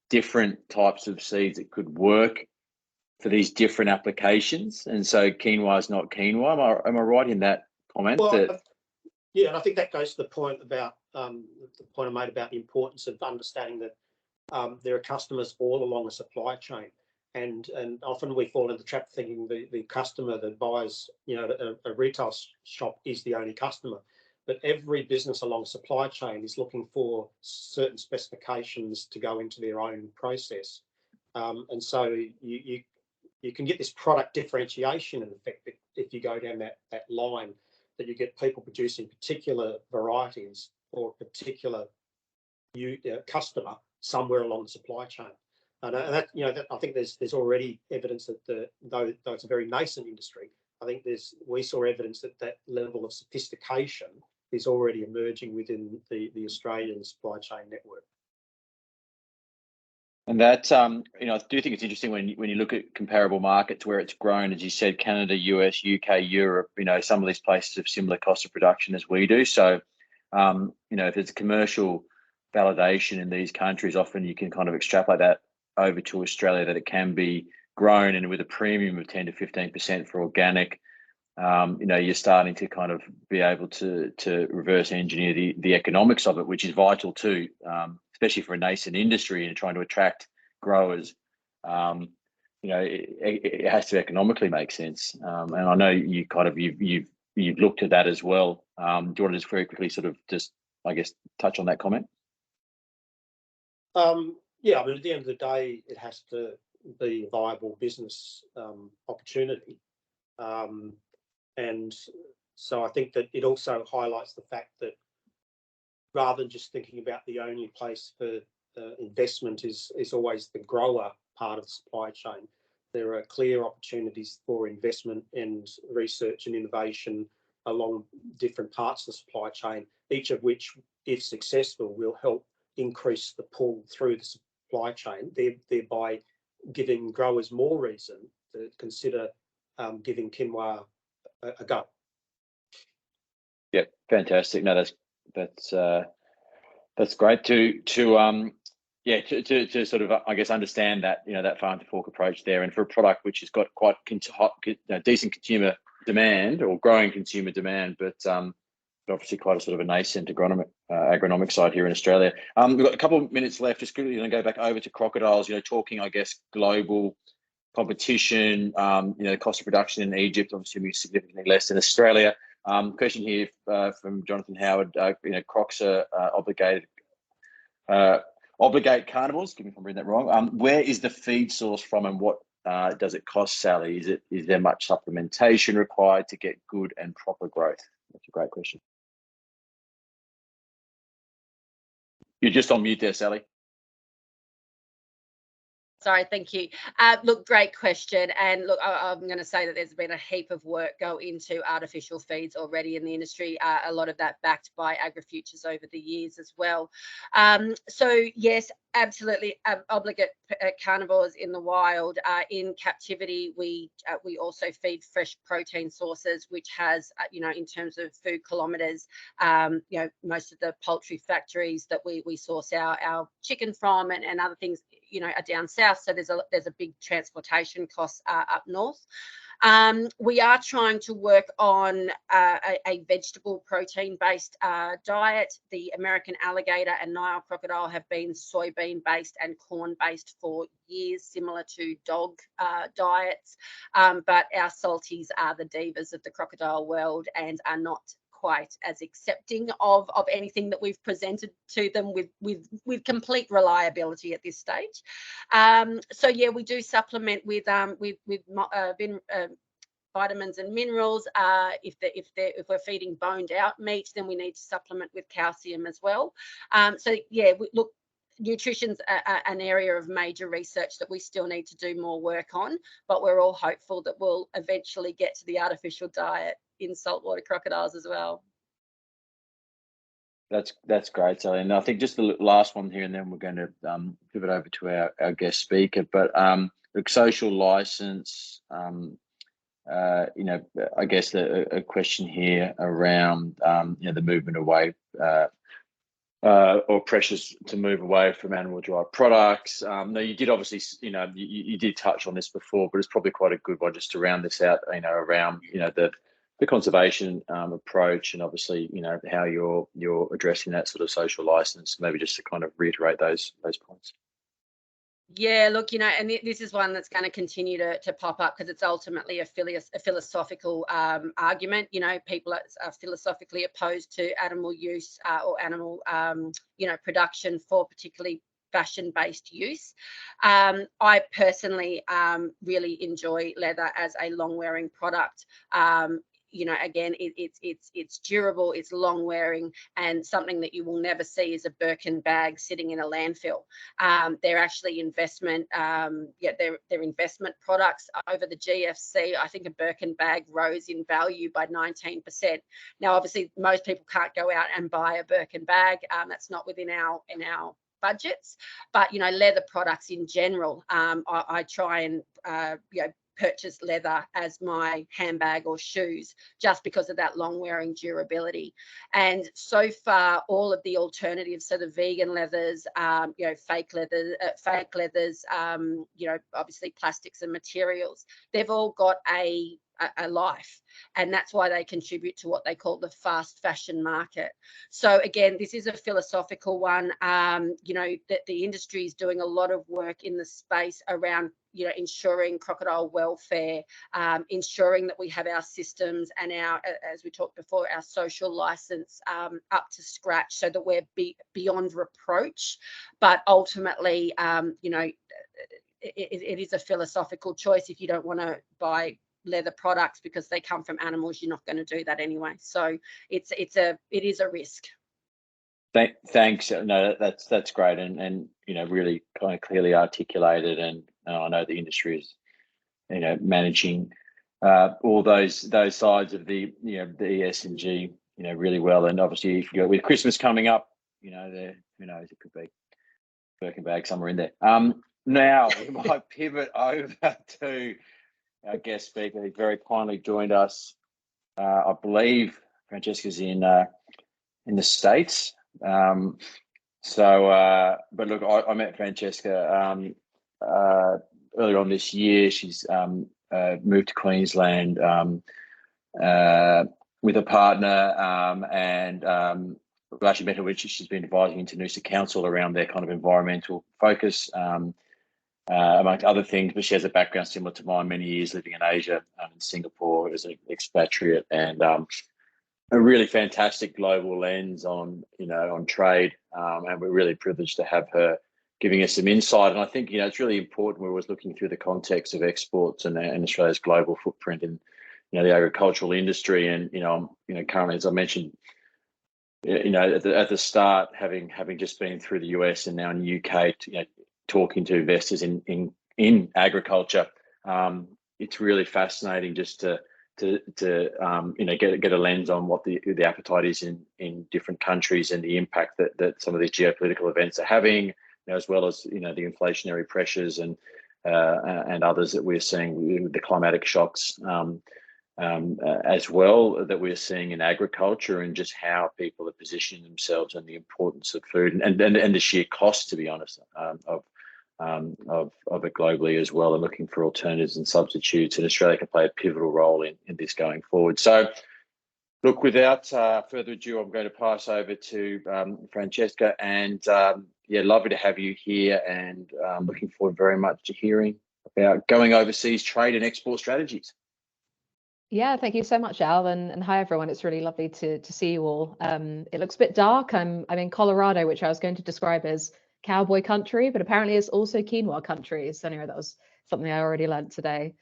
different types of seeds that could work for these different applications? And so quinoa is not quinoa. Am I right in that comment? Well, yeah, and I think that goes to the point about the point I made about the importance of understanding that there are customers all along a supply chain. And often we fall into the trap thinking the customer that buys, a retail shop is the only customer. But every business along the supply chain is looking for certain specifications to go into their own process. And so you can get this product differentiation in effect if you go down that line, that you get people producing particular varieties for a particular customer somewhere along the supply chain. And that, I think there's already evidence that though it's a very nascent industry, I think we saw evidence that level of sophistication is already emerging within the Australian supply chain network. And that, I do think it's interesting when you look at comparable markets where it's grown, as you said, Canada, US, UK, Europe, some of these places have similar cost of production as we do. So, if there's commercial validation in these countries, often you can kind of extrapolate that over to Australia, that it can be grown, and with a premium of 10 to 15% for organic, you're starting to kind of be able to reverse engineer the economics of it, which is vital too, especially for a nascent industry and trying to attract growers. It has to economically make sense. And I know you've looked at that as well. Do you want to just very quickly sort of just, I guess, touch on that comment? Yeah, I mean, at the end of the day, it has to be a viable business opportunity. And so I think that it also highlights the fact that rather than just thinking about the only place for investment is always the grower part of the supply chain, there are clear opportunities for investment and research and innovation along different parts of the supply chain, each of which, if successful, will help increase the pull through the supply chain, thereby giving growers more reason to consider giving quinoa a go. Yeah, fantastic. No, that's great to sort of, I guess, understand that, that farm to fork approach there, and for a product which has got quite decent consumer demand or growing consumer demand, but obviously quite a sort of a nascent agronomic side here in Australia. We've got a couple of minutes left. Just quickly going to go back over to crocodiles, talking, I guess, global competition, the cost of production in Egypt obviously be significantly less than Australia. Question here from Jonathan Howard, crocs are obligate carnivores, give me if I'm reading that wrong. Where is the feed source from, and what does it cost, Sally? Is there much supplementation required to get good and proper growth? That's a great question. You're just on mute there, Sally. Sorry, thank you. Look, great question. And look, I'm going to say that there's been a heap of work go into artificial feeds already in the industry, a lot of that backed by AgriFutures over the years as well. So yes, absolutely, obligate carnivores in the wild. In captivity, we also feed fresh protein sources, which has, in terms of food kilometres, most of the poultry factories that we source our chicken from and other things, are down south. So there's a big transportation cost up north. We are trying to work on a vegetable protein-based diet. The American alligator and Nile crocodile have been soybean-based and corn-based for years, similar to dog diets. But our salties are the divas of the crocodile world and are not quite as accepting of anything that we've presented to them with complete reliability at this stage. So yeah, we do supplement with vitamins and minerals. If we're feeding boned out meat, then we need to supplement with calcium as well. So yeah, look, nutrition's an area of major research that we still need to do more work on, but we're all hopeful that we'll eventually get to the artificial diet in saltwater crocodiles as well. That's great, Sally. And I think just the last one here, and then we're going to pivot over to our guest speaker. But the social license, you know, I guess a question here around you know, the movement away or pressures to move away from animal-derived products. Now, you did obviously, you know, you did touch on this before, but it's probably quite a good one just to round this out, you know, around, you know, the conservation approach, and obviously, you know, how you're addressing that sort of social license. Maybe just to kind of reiterate those points. Yeah, look, you know, and this is one that's going to continue to pop up because it's ultimately a philosophical argument. You know, people are philosophically opposed to animal use or animal, you know, production for particularly fashion-based use. I personally really enjoy leather as a long-wearing product. You know, again, it's durable, it's long wearing, and something that you will never see is a Birkin bag sitting in a landfill. They're actually investment, they're investment products. Over the GFC, I think a Birkin bag rose in value by 19%. Now, obviously, most people can't go out and buy a Birkin bag. That's not within our budgets, but you know, leather products in general, I try and you know, purchase leather as my handbag or shoes just because of that long wearing durability. And so far, all of the alternatives, so the vegan leathers, you know, fake leathers, you know, obviously plastics and materials, they've all got a life, and that's why they contribute to what they call the fast fashion market. So again, this is a philosophical one. You know, that the industry is doing a lot of work in the space around, you know, ensuring crocodile welfare, ensuring that we have our systems and our, as we talked before, our social license up to scratch, so that we're beyond reproach. But ultimately, you know, it is a philosophical choice. If you don't want to buy leather products because they come from animals, you're not going to do that anyway. So it is a risk. Thanks. No, that's great, and you know, really kind of clearly articulated. And I know the industry is, you know, managing all those sides of the, you know, the ESG, you know, really well. And obviously, if you go with Christmas coming up, you know, who knows, it could be Birkin bag somewhere in there. Now we might pivot over to our guest speaker, who very kindly joined us. I believe Francesca's in the States. But look, I met Francesca earlier on this year. She's moved to Queensland with a partner, and we actually met her when she's been advising into Noosa Council around their kind of environmental focus, amongst other things. But she has a background similar to mine, many years living in Asia, in Singapore as an expatriate, and a really fantastic global lens on, you know, on trade, and we're really privileged to have her giving us some insight. And I think, you know, it's really important. We're always looking through the context of exports and Australia's global footprint in, you know, the agricultural industry. And you know, currently, as I mentioned, you know, at the start, having just been through the US and now in the UK, you know, talking to investors in agriculture, it's really fascinating just to you know, get a lens on what the appetite is in different countries, and the impact that some of these geopolitical events are having, you know, as well as, you know, the inflationary pressures and others that we're seeing, the climatic shocks as well that we're seeing in agriculture, and just how people are positioning themselves and the importance of food and the sheer cost, to be honest, of of it globally as well, and looking for alternatives and substitutes. And Australia can play a pivotal role in this going forward. So, look, without further ado, I'm going to pass over to Francesca. And yeah, lovely to have you here, and looking forward very much to hearing about going overseas trade and export strategies. Yeah, thank you so much, Al, and hi everyone. It's really lovely to see you all. It looks a bit dark. I'm in Colorado, which I was going to describe as cowboy country, but apparently it's also quinoa country. So anyway, that was something I already learned today.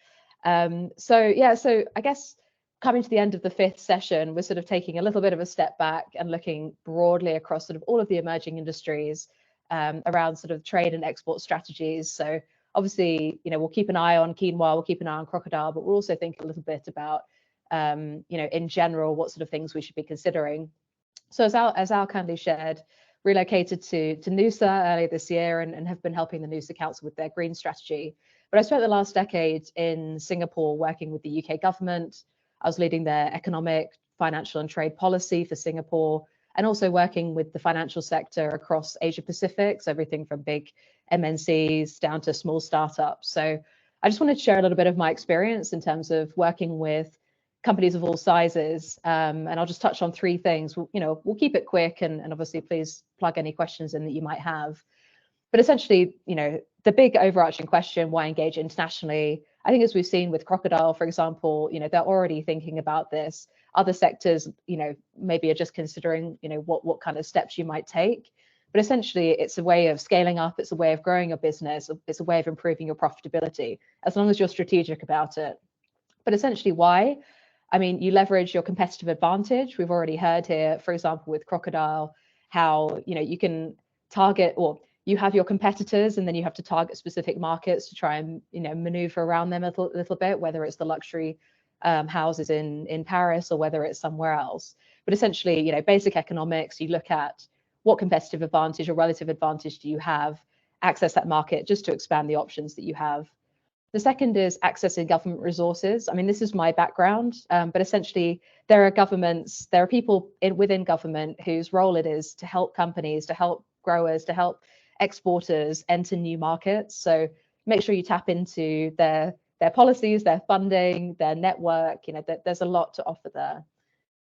So I guess coming to the end of the 5th session, we're sort of taking a little bit of a step back and looking broadly across sort of all of the emerging industries around sort of trade and export strategies. So obviously, we'll keep an eye on quinoa, we'll keep an eye on crocodile, but we'll also think a little bit about, in general, what sort of things we should be considering. So as Al kindly shared, relocated to Noosa earlier this year and have been helping the Noosa Council with their green strategy. But I spent the last decade in Singapore working with the UK government. I was leading their economic, financial and trade policy for Singapore, and also working with the financial sector across Asia Pacific, so everything from big MNCs down to small startups. So I just wanted to share a little bit of my experience in terms of working with companies of all sizes. And I'll just touch on 3 things. We'll keep it quick, and obviously please plug any questions in that you might have. But essentially, the big overarching question, why engage internationally? I think as we've seen with crocodile, for example, they're already thinking about this. Other sectors, maybe are just considering, what kind of steps you might take. But essentially, it's a way of scaling up. It's a way of growing your business. It's a way of improving your profitability, as long as you're strategic about it. But essentially, why? I mean, you leverage your competitive advantage. We've already heard here, for example, with crocodile, how you can target, or you have your competitors, and then you have to target specific markets to try and maneuver around them a little bit, whether it's the luxury houses in Paris or whether it's somewhere else. But essentially, basic economics, you look at what competitive advantage or relative advantage do you have, access that market just to expand the options that you have. The second is accessing government resources. I mean, this is my background, but essentially there are people within government whose role it is to help companies, to help growers, to help exporters enter new markets. So make sure you tap into their policies, their funding, their network. There's a lot to offer there.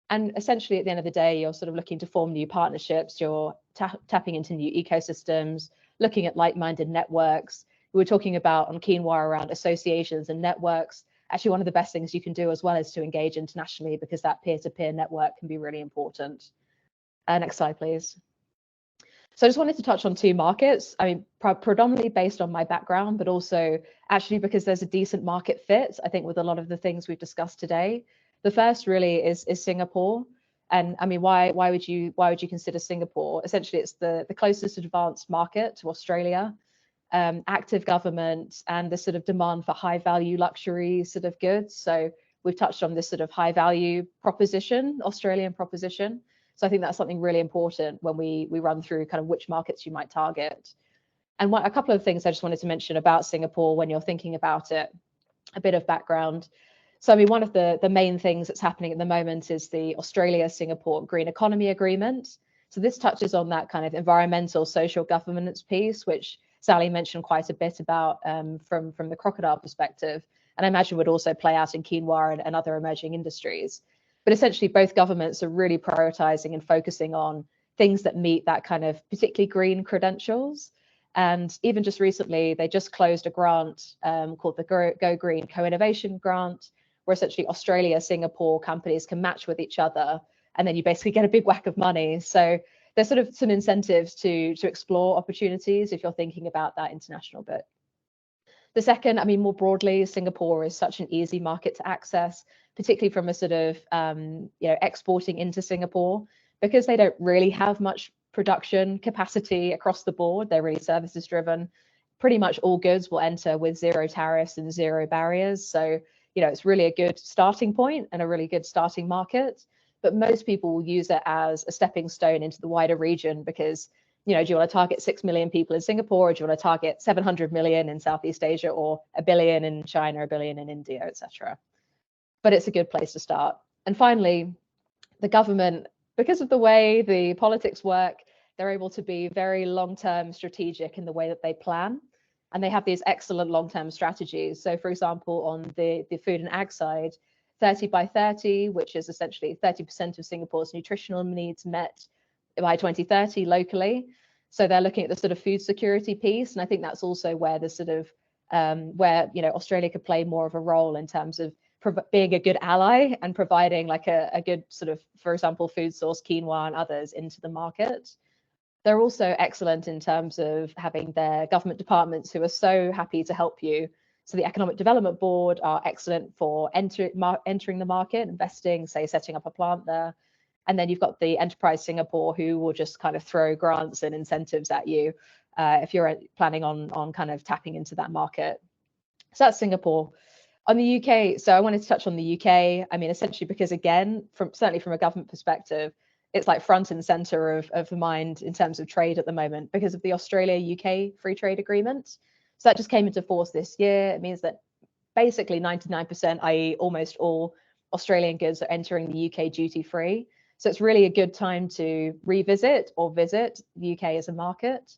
And essentially, at the end of the day, you're sort of looking to form new partnerships. You're tapping into new ecosystems, looking at like-minded networks. We were talking about on quinoa around associations and networks. Actually, one of the best things you can do as well is to engage internationally, because that peer-to-peer network can be really important. Next slide, please. So I just wanted to touch on 2 markets. I mean, predominantly based on my background, but also actually because there's a decent market fit, I think, with a lot of the things we've discussed today. The first really is Singapore. And I mean, why would you consider Singapore? Essentially, it's the closest advanced market to Australia, active government, and the sort of demand for high value luxury sort of goods. So we've touched on this sort of high value proposition, Australian proposition. So I think that's something really important when we run through kind of which markets you might target. And a couple of things I just wanted to mention about Singapore when you're thinking about it, a bit of background. So I mean, one of the main things that's happening at the moment is the Australia-Singapore Green Economy Agreement. So this touches on that kind of environmental, social governance piece, which Sally mentioned quite a bit about from the crocodile perspective, and I imagine would also play out in quinoa and other emerging industries. But essentially, both governments are really prioritizing and focusing on things that meet that kind of particularly green credentials. And even just recently, they just closed a grant called the Go Green Co-Innovation Grant, where essentially Australia, Singapore companies can match with each other, and then you basically get a big whack of money. So there's sort of some incentives to explore opportunities if you're thinking about that international bit. The second, I mean, more broadly, Singapore is such an easy market to access, particularly from a sort of, exporting into Singapore, because they don't really have much production capacity across the board. They're really services driven. Pretty much all goods will enter with 0 tariffs and 0 barriers. So, it's really a good starting point and a really good starting market. But most people will use it as a stepping stone into the wider region, because do you want to target 6 million people in Singapore, or do you want to target 700 million in Southeast Asia, or 1 billion in China, 1 billion in India, etc. But it's a good place to start. And finally, the government, because of the way the politics work, they're able to be very long-term strategic in the way that they plan. and they have these excellent long-term strategies. So, for example, on the food and ag side, 30 by 30, which is essentially 30% of Singapore's nutritional needs met by 2030 locally. So they're looking at the sort of food security piece, and I think that's also where the sort of where Australia could play more of a role in terms of being a good ally and providing like a good sort of, for example, food source quinoa and others into the market. They're also excellent in terms of having their government departments who are so happy to help you. So the Economic Development Board are excellent for entering the market, investing, say, setting up a plant there. And then you've got the Enterprise Singapore, who will just kind of throw grants and incentives at you if you're planning on kind of tapping into that market. So that's Singapore. On the UK, so I wanted to touch on the UK. I mean, essentially because, again, certainly from a government perspective, it's like front and center of the mind in terms of trade at the moment because of the Australia-UK Free Trade Agreement. So that just came into force this year. It means that basically 99%, i.e. almost all Australian goods are entering the UK duty-free. So it's really a good time to revisit or visit the UK as a market.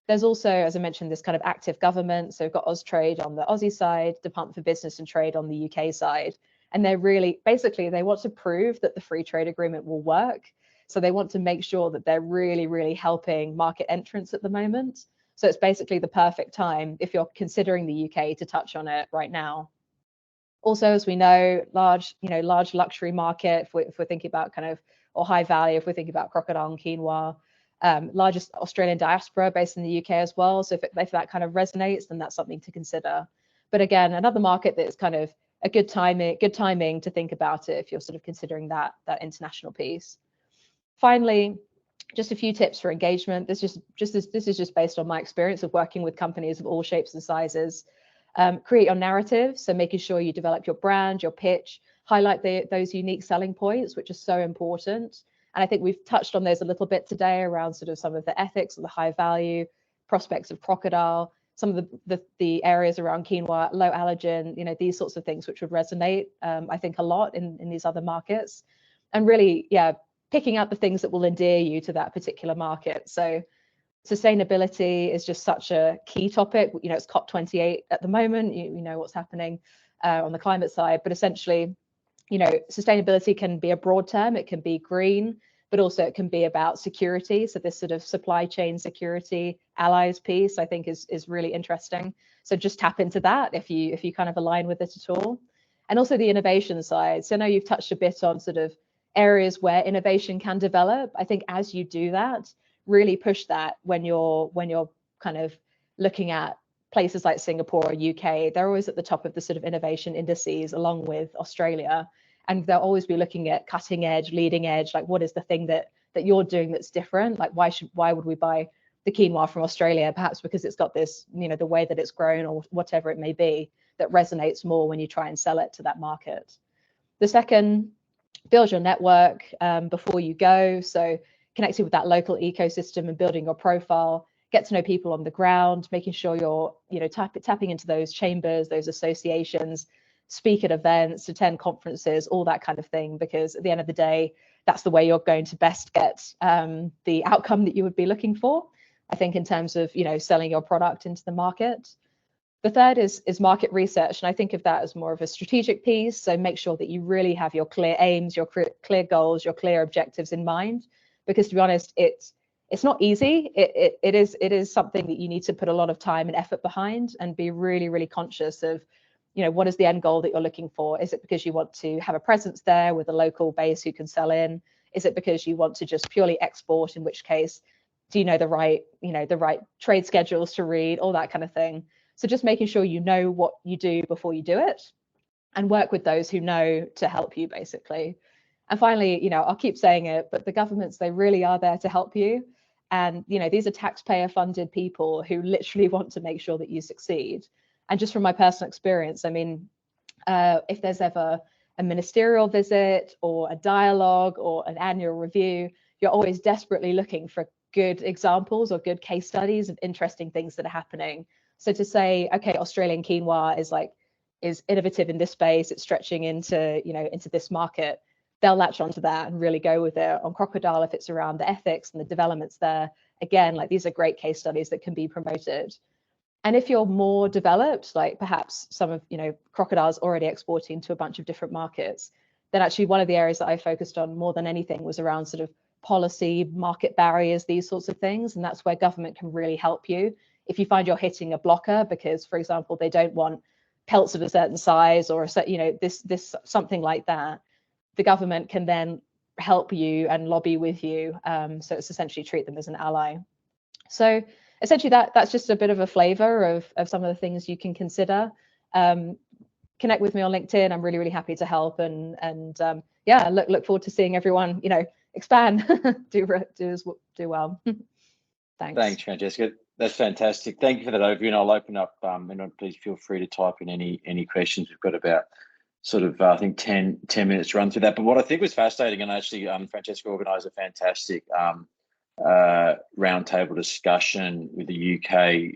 There's also, as I mentioned, this kind of active government. So we've got Austrade on the Aussie side, Department for Business and Trade on the UK side. And they're really, basically, they want to prove that the free trade agreement will work. So they want to make sure that they're really, really helping market entrants at the moment. So it's basically the perfect time if you're considering the UK to touch on it right now. Also, as we know, large luxury market, if we're thinking about kind of, or high value, if we're thinking about crocodile and quinoa, largest Australian diaspora based in the UK as well. So if that kind of resonates, then that's something to consider. But again, another market that's kind of a good timing to think about it if you're sort of considering that international piece. Finally, just a few tips for engagement. This is just based on my experience of working with companies of all shapes and sizes. Create your narrative, so making sure you develop your brand, your pitch, highlight those unique selling points, which are so important. And I think we've touched on those a little bit today around sort of some of the ethics of the high value, prospects of crocodile, some of the areas around quinoa, low allergen, these sorts of things which would resonate, I think, a lot in these other markets. And really, yeah, picking out the things that will endear you to that particular market. So sustainability is just such a key topic. It's COP28 at the moment. You know what's happening on the climate side, but essentially, sustainability can be a broad term. It can be green, but also it can be about security. So this sort of supply chain security allies piece, I think, is really interesting. So just tap into that if you kind of align with it at all. And also the innovation side. So I know you've touched a bit on sort of areas where innovation can develop. I think as you do that, really push that when you're kind of looking at places like Singapore or UK. They're always at the top of the sort of innovation indices along with Australia, and they'll always be looking at cutting edge, leading edge, like what is the thing that you're doing that's different? Like why would we buy the quinoa from Australia? Perhaps because it's got this, the way that it's grown or whatever it may be that resonates more when you try and sell it to that market. The second, build your network before you go. So connecting with that local ecosystem and building your profile, get to know people on the ground, making sure you're tapping into those chambers, those associations, speak at events, attend conferences, all that kind of thing, because at the end of the day, that's the way you're going to best get the outcome that you would be looking for, I think, in terms of selling your product into the market. The third is market research, and I think of that as more of a strategic piece. So make sure that you really have your clear aims, your clear goals, your clear objectives in mind, because to be honest, it's not easy. It is something that you need to put a lot of time and effort behind and be really, really conscious of, what is the end goal that you're looking for? Is it because you want to have a presence there with a local base who can sell in? Is it because you want to just purely export, in which case, do you know the right trade schedules to read, all that kind of thing? So just making sure you know what you do before you do it and work with those who know to help you, basically. And finally, I'll keep saying it, but the governments, they really are there to help you. And, these are taxpayer funded people who literally want to make sure that you succeed. And just from my personal experience, I mean, if there's ever a ministerial visit or a dialogue or an annual review, you're always desperately looking for good examples or good case studies of interesting things that are happening. So to say, okay, Australian quinoa is innovative in this space, it's stretching into this market, they'll latch onto that and really go with it. On crocodile, if it's around the ethics and the developments there, again, like these are great case studies that can be promoted. And if you're more developed, like perhaps some of, crocodiles already exporting to a bunch of different markets, then actually one of the areas that I focused on more than anything was around sort of policy, market barriers, these sorts of things. And that's where government can really help you. If you find you're hitting a blocker because, for example, they don't want pelts of a certain size or this something like that, the government can then help you and lobby with you. So it's essentially treat them as an ally. So essentially that's just a bit of a flavor of some of the things you can consider. Connect with me on LinkedIn. I'm really, really happy to help, and yeah, look forward to seeing everyone, expand, do well. Thanks, Francesca. That's fantastic. Thank you for that overview, and I'll open up. And please feel free to type in any questions. We've got about sort of I think 10 minutes to run through that. But what I think was fascinating, and actually Francesca organised a fantastic roundtable discussion with the UK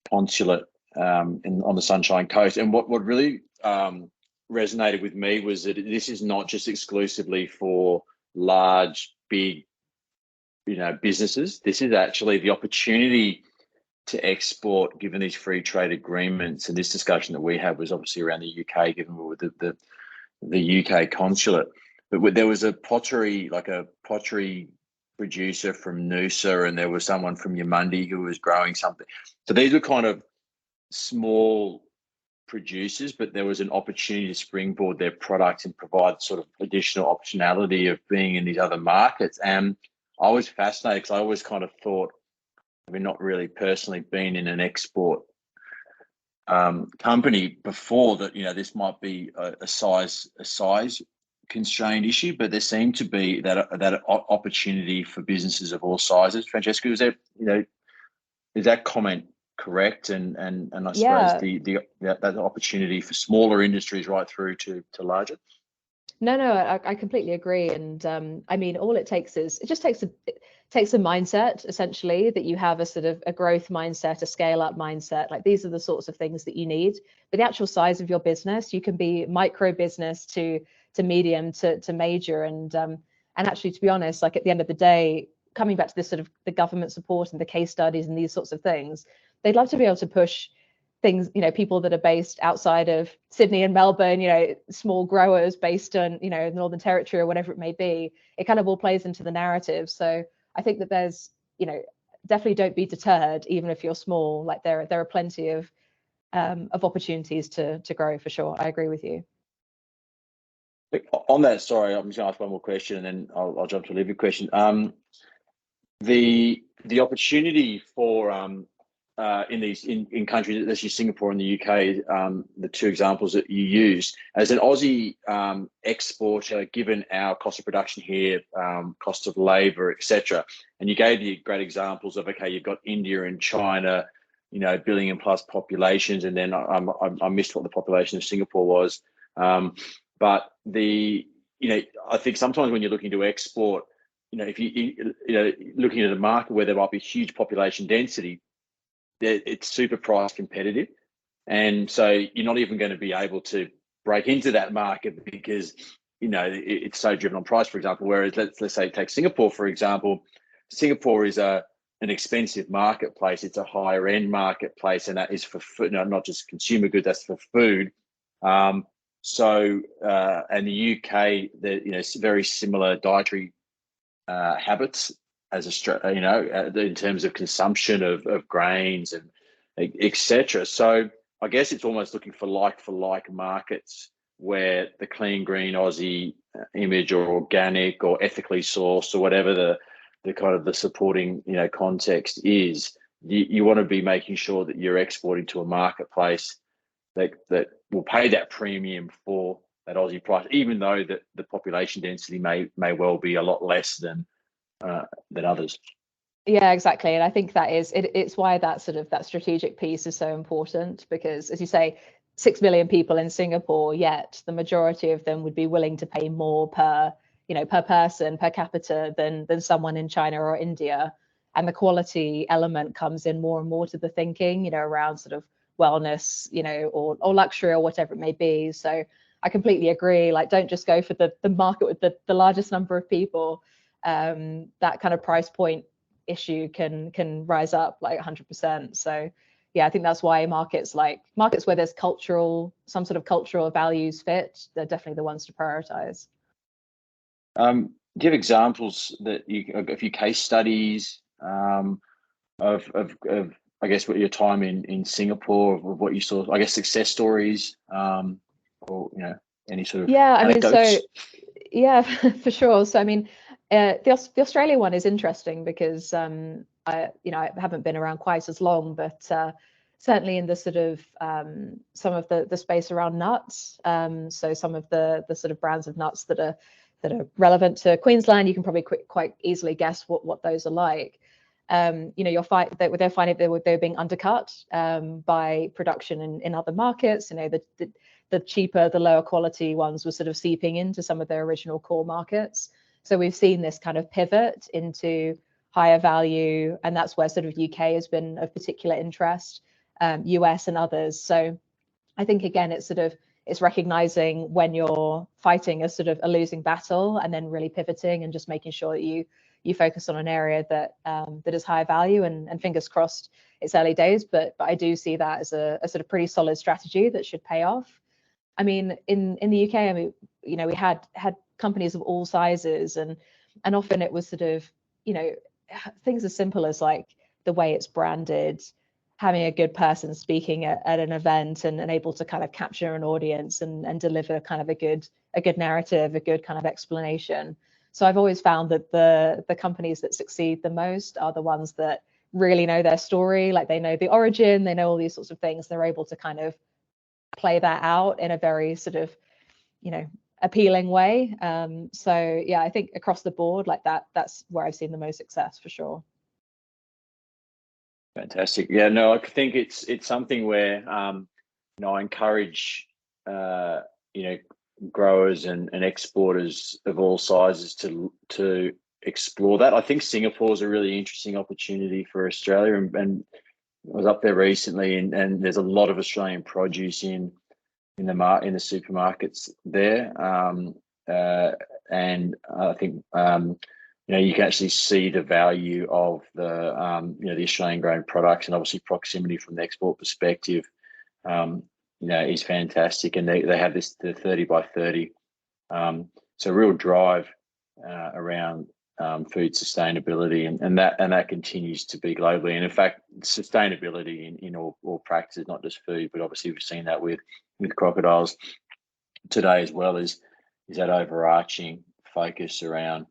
consulate on the Sunshine Coast. And what really resonated with me was that this is not just exclusively for large, big, businesses. This is actually the opportunity to export, given these free trade agreements. And this discussion that we had was obviously around the UK, given we were the UK consulate. But there was a pottery producer from Noosa, and there was someone from Yamundi who was growing something. So these were kind of small producers, but there was an opportunity to springboard their products and provide sort of additional optionality of being in these other markets. And I was fascinated because I always kind of thought, not really personally been in an export company before, that this might be a size constrained issue, but there seemed to be that opportunity for businesses of all sizes. Francesca, is that comment correct? And I suppose that opportunity for smaller industries right through to larger. No, I completely agree. And I mean, all it takes is it takes a mindset, essentially, that you have a sort of a growth mindset, a scale up mindset. Like, these are the sorts of things that you need. But the actual size of your business, you can be micro business to medium to major. And actually, to be honest, like at the end of the day, coming back to this sort of the government support and the case studies and these sorts of things, they'd love to be able to push things, people that are based outside of Sydney and Melbourne, small growers based on, the Northern Territory or whatever it may be. It kind of all plays into the narrative. So I think that there's, definitely don't be deterred, even if you're small. Like, there are plenty of opportunities to grow, for sure. I agree with you. On that, sorry, I'm just going to ask one more question, and then I'll jump to a Olivia question. The opportunity for in countries, let's use Singapore and the UK, the two examples that you used, as an Aussie exporter, given our cost of production here, cost of labour, etc. And you gave the great examples of, okay, you've got India and China, billion plus populations, and then I missed what the population of Singapore was. But I think sometimes when you're looking to export, if you looking at a market where there might be huge population density, it's super price competitive, and so you're not even going to be able to break into that market because it's so driven on price, for example. Whereas let's say take Singapore, for example. Singapore is an expensive marketplace. It's a higher end marketplace, and that is for food, not just consumer goods. That's for food. And the UK, it's very similar dietary habits as Australia, in terms of consumption of grains and etc. So I guess it's almost looking for like markets where the clean green Aussie image, or organic or ethically sourced, or whatever the kind of the supporting context is. You want to be making sure that you're exporting to a marketplace that will pay that premium for that Aussie price, even though that the population density may well be a lot less than others. Yeah, exactly. And I think that is it's why that strategic piece is so important, because, as you say, 6 million people in Singapore, yet the majority of them would be willing to pay more per person, per capita, than someone in China or India. And the quality element comes in more and more to the thinking, around sort of wellness, or luxury, or whatever it may be. So I completely agree. Like, don't just go for the market with the largest number of people. That kind of price point issue can rise up like 100%. So yeah, I think that's why markets where there's some sort of cultural values fit, they're definitely the ones to prioritize. Do you have examples a few case studies of I guess what your time in Singapore, of what you saw, I guess success stories, or any sort of anecdotes? Yeah, for sure. So I mean, the Australia one is interesting because I haven't been around quite as long, but certainly in the sort of some of the space around nuts. So some of the sort of brands of nuts that are relevant to Queensland, you can probably quite easily guess what those are like. They're finding they're being undercut by production in other markets. The cheaper, the lower quality ones were sort of seeping into some of their original core markets. So we've seen this kind of pivot into higher value, and that's where sort of UK has been of particular interest, US and others. So I think again, it's recognizing when you're fighting a sort of a losing battle, and then really pivoting and just making sure that you focus on an area that is higher value, and fingers crossed it's early days, but I do see that as a sort of pretty solid strategy that should pay off. I mean, in the UK, I mean, we had companies of all sizes, and often it was sort of, things as simple as like the way it's branded, having a good person speaking at an event and able to kind of capture an audience and deliver kind of a good narrative, a good kind of explanation. So I've always found that the companies that succeed the most are the ones that really know their story, like they know the origin, they know all these sorts of things. They're able to kind of play that out in a very sort of, appealing way. So yeah, I think across the board, like that's where I've seen the most success for sure. Fantastic. Yeah, no, I think it's something where I encourage growers and exporters of all sizes to explore that. I think Singapore is a really interesting opportunity for Australia, and I was up there recently, and there's a lot of Australian produce in the supermarkets there, and I think you can actually see the value of the Australian grown products, and obviously proximity from the export perspective is fantastic, and they have the 30 by 30, so real drive around food sustainability, and that continues to be globally. And in fact, sustainability in all practices, not just food, but obviously we've seen that with crocodiles today as well, is that overarching focus around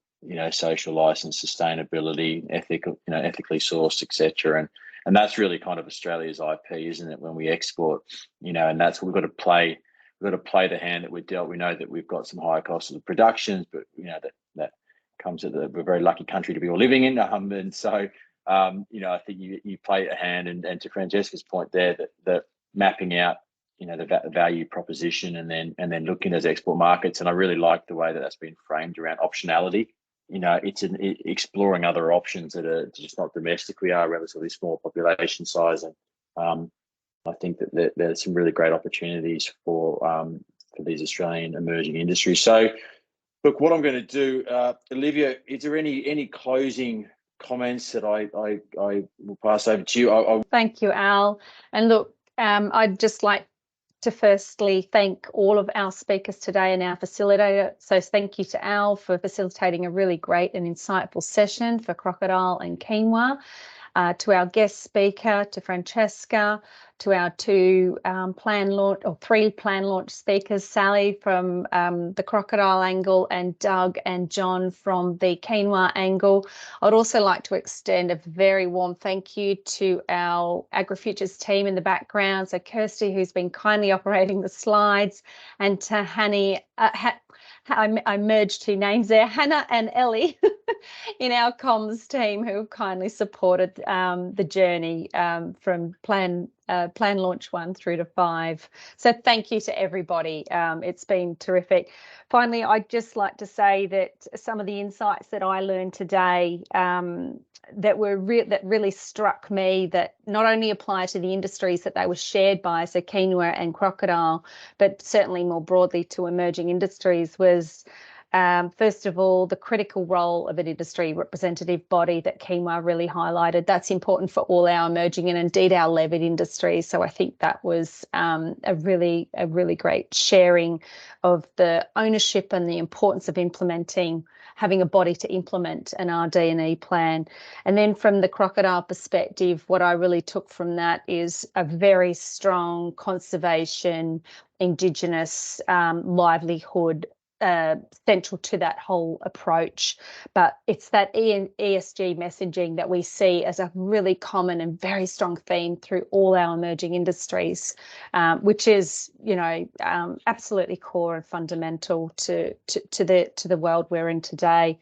social license, sustainability, ethically sourced, etc. And that's really kind of Australia's IP, isn't it? When we export, and that's what we've got to play. We've got to play the hand that we're dealt. We know that we've got some higher costs of the productions, but that comes with we're a very lucky country to be all living in. And so I think you play a hand, and to Francesca's point there, that mapping out the value proposition, and then looking at export markets. And I really like the way that's been framed around optionality. It's exploring other options that are just not domestic. We are a relatively small population size, and I think that there's some really great opportunities for these Australian emerging industries. So, look, what I'm going to do, Olivia, is there any closing comments that I will pass over to you? Thank you, Al. And look, I'd just like to firstly thank all of our speakers today and our facilitator. So thank you to Al for facilitating a really great and insightful session for crocodile and quinoa. To our guest speaker, to Francesca, to our three plan launch speakers, Sally from the crocodile angle, and Doug and John from the quinoa angle. I'd also like to extend a very warm thank you to our AgriFutures team in the background, so Kirsty, who's been kindly operating the slides, and to Hanny, I merged two names there, Hannah and Ellie in our comms team, who kindly supported the journey from plan launch 1 through to 5. So thank you to everybody. It's been terrific. Finally, I'd just like to say that some of the insights that I learned today that really struck me, that not only apply to the industries that they were shared by, so quinoa and crocodile, but certainly more broadly to emerging industries, was first of all, the critical role of an industry representative body that quinoa really highlighted. That's important for all our emerging and indeed our levied industries. So I think that was a really great sharing of the ownership and the importance of having a body to implement an RD&E plan. And then from the crocodile perspective, what I really took from that is a very strong conservation, Indigenous livelihood central to that whole approach. But it's that ESG messaging that we see as a really common and very strong theme through all our emerging industries, which is, absolutely core and fundamental to the world we're in today.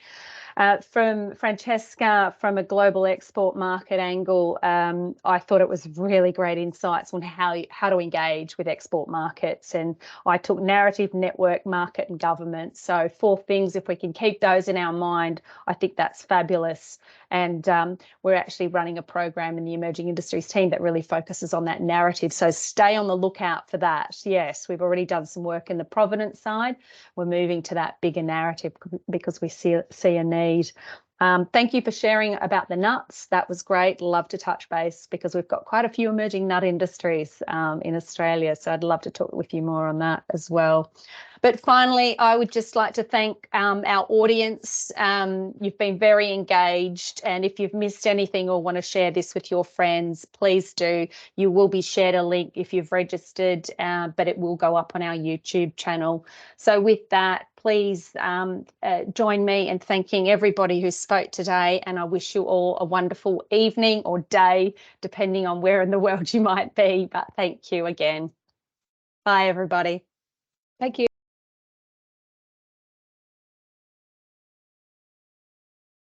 From Francesca, from a global export market angle, I thought it was really great insights on how to engage with export markets. And I took narrative, network, market and government. So 4 things, if we can keep those in our mind, I think that's fabulous. And we're actually running a program in the emerging industries team that really focuses on that narrative. So stay on the lookout for that. Yes, we've already done some work in the provenance side. We're moving to that bigger narrative because we see a need. Thank you for sharing about the nuts. That was great. Love to touch base because we've got quite a few emerging nut industries in Australia. So I'd love to talk with you more on that as well. But finally, I would just like to thank our audience. You've been very engaged. And if you've missed anything or want to share this with your friends, please do. You will be shared a link if you've registered, but it will go up on our YouTube channel. So with that, please join me in thanking everybody who spoke today. And I wish you all a wonderful evening or day, depending on where in the world you might be. But thank you again. Bye, everybody. Thank you.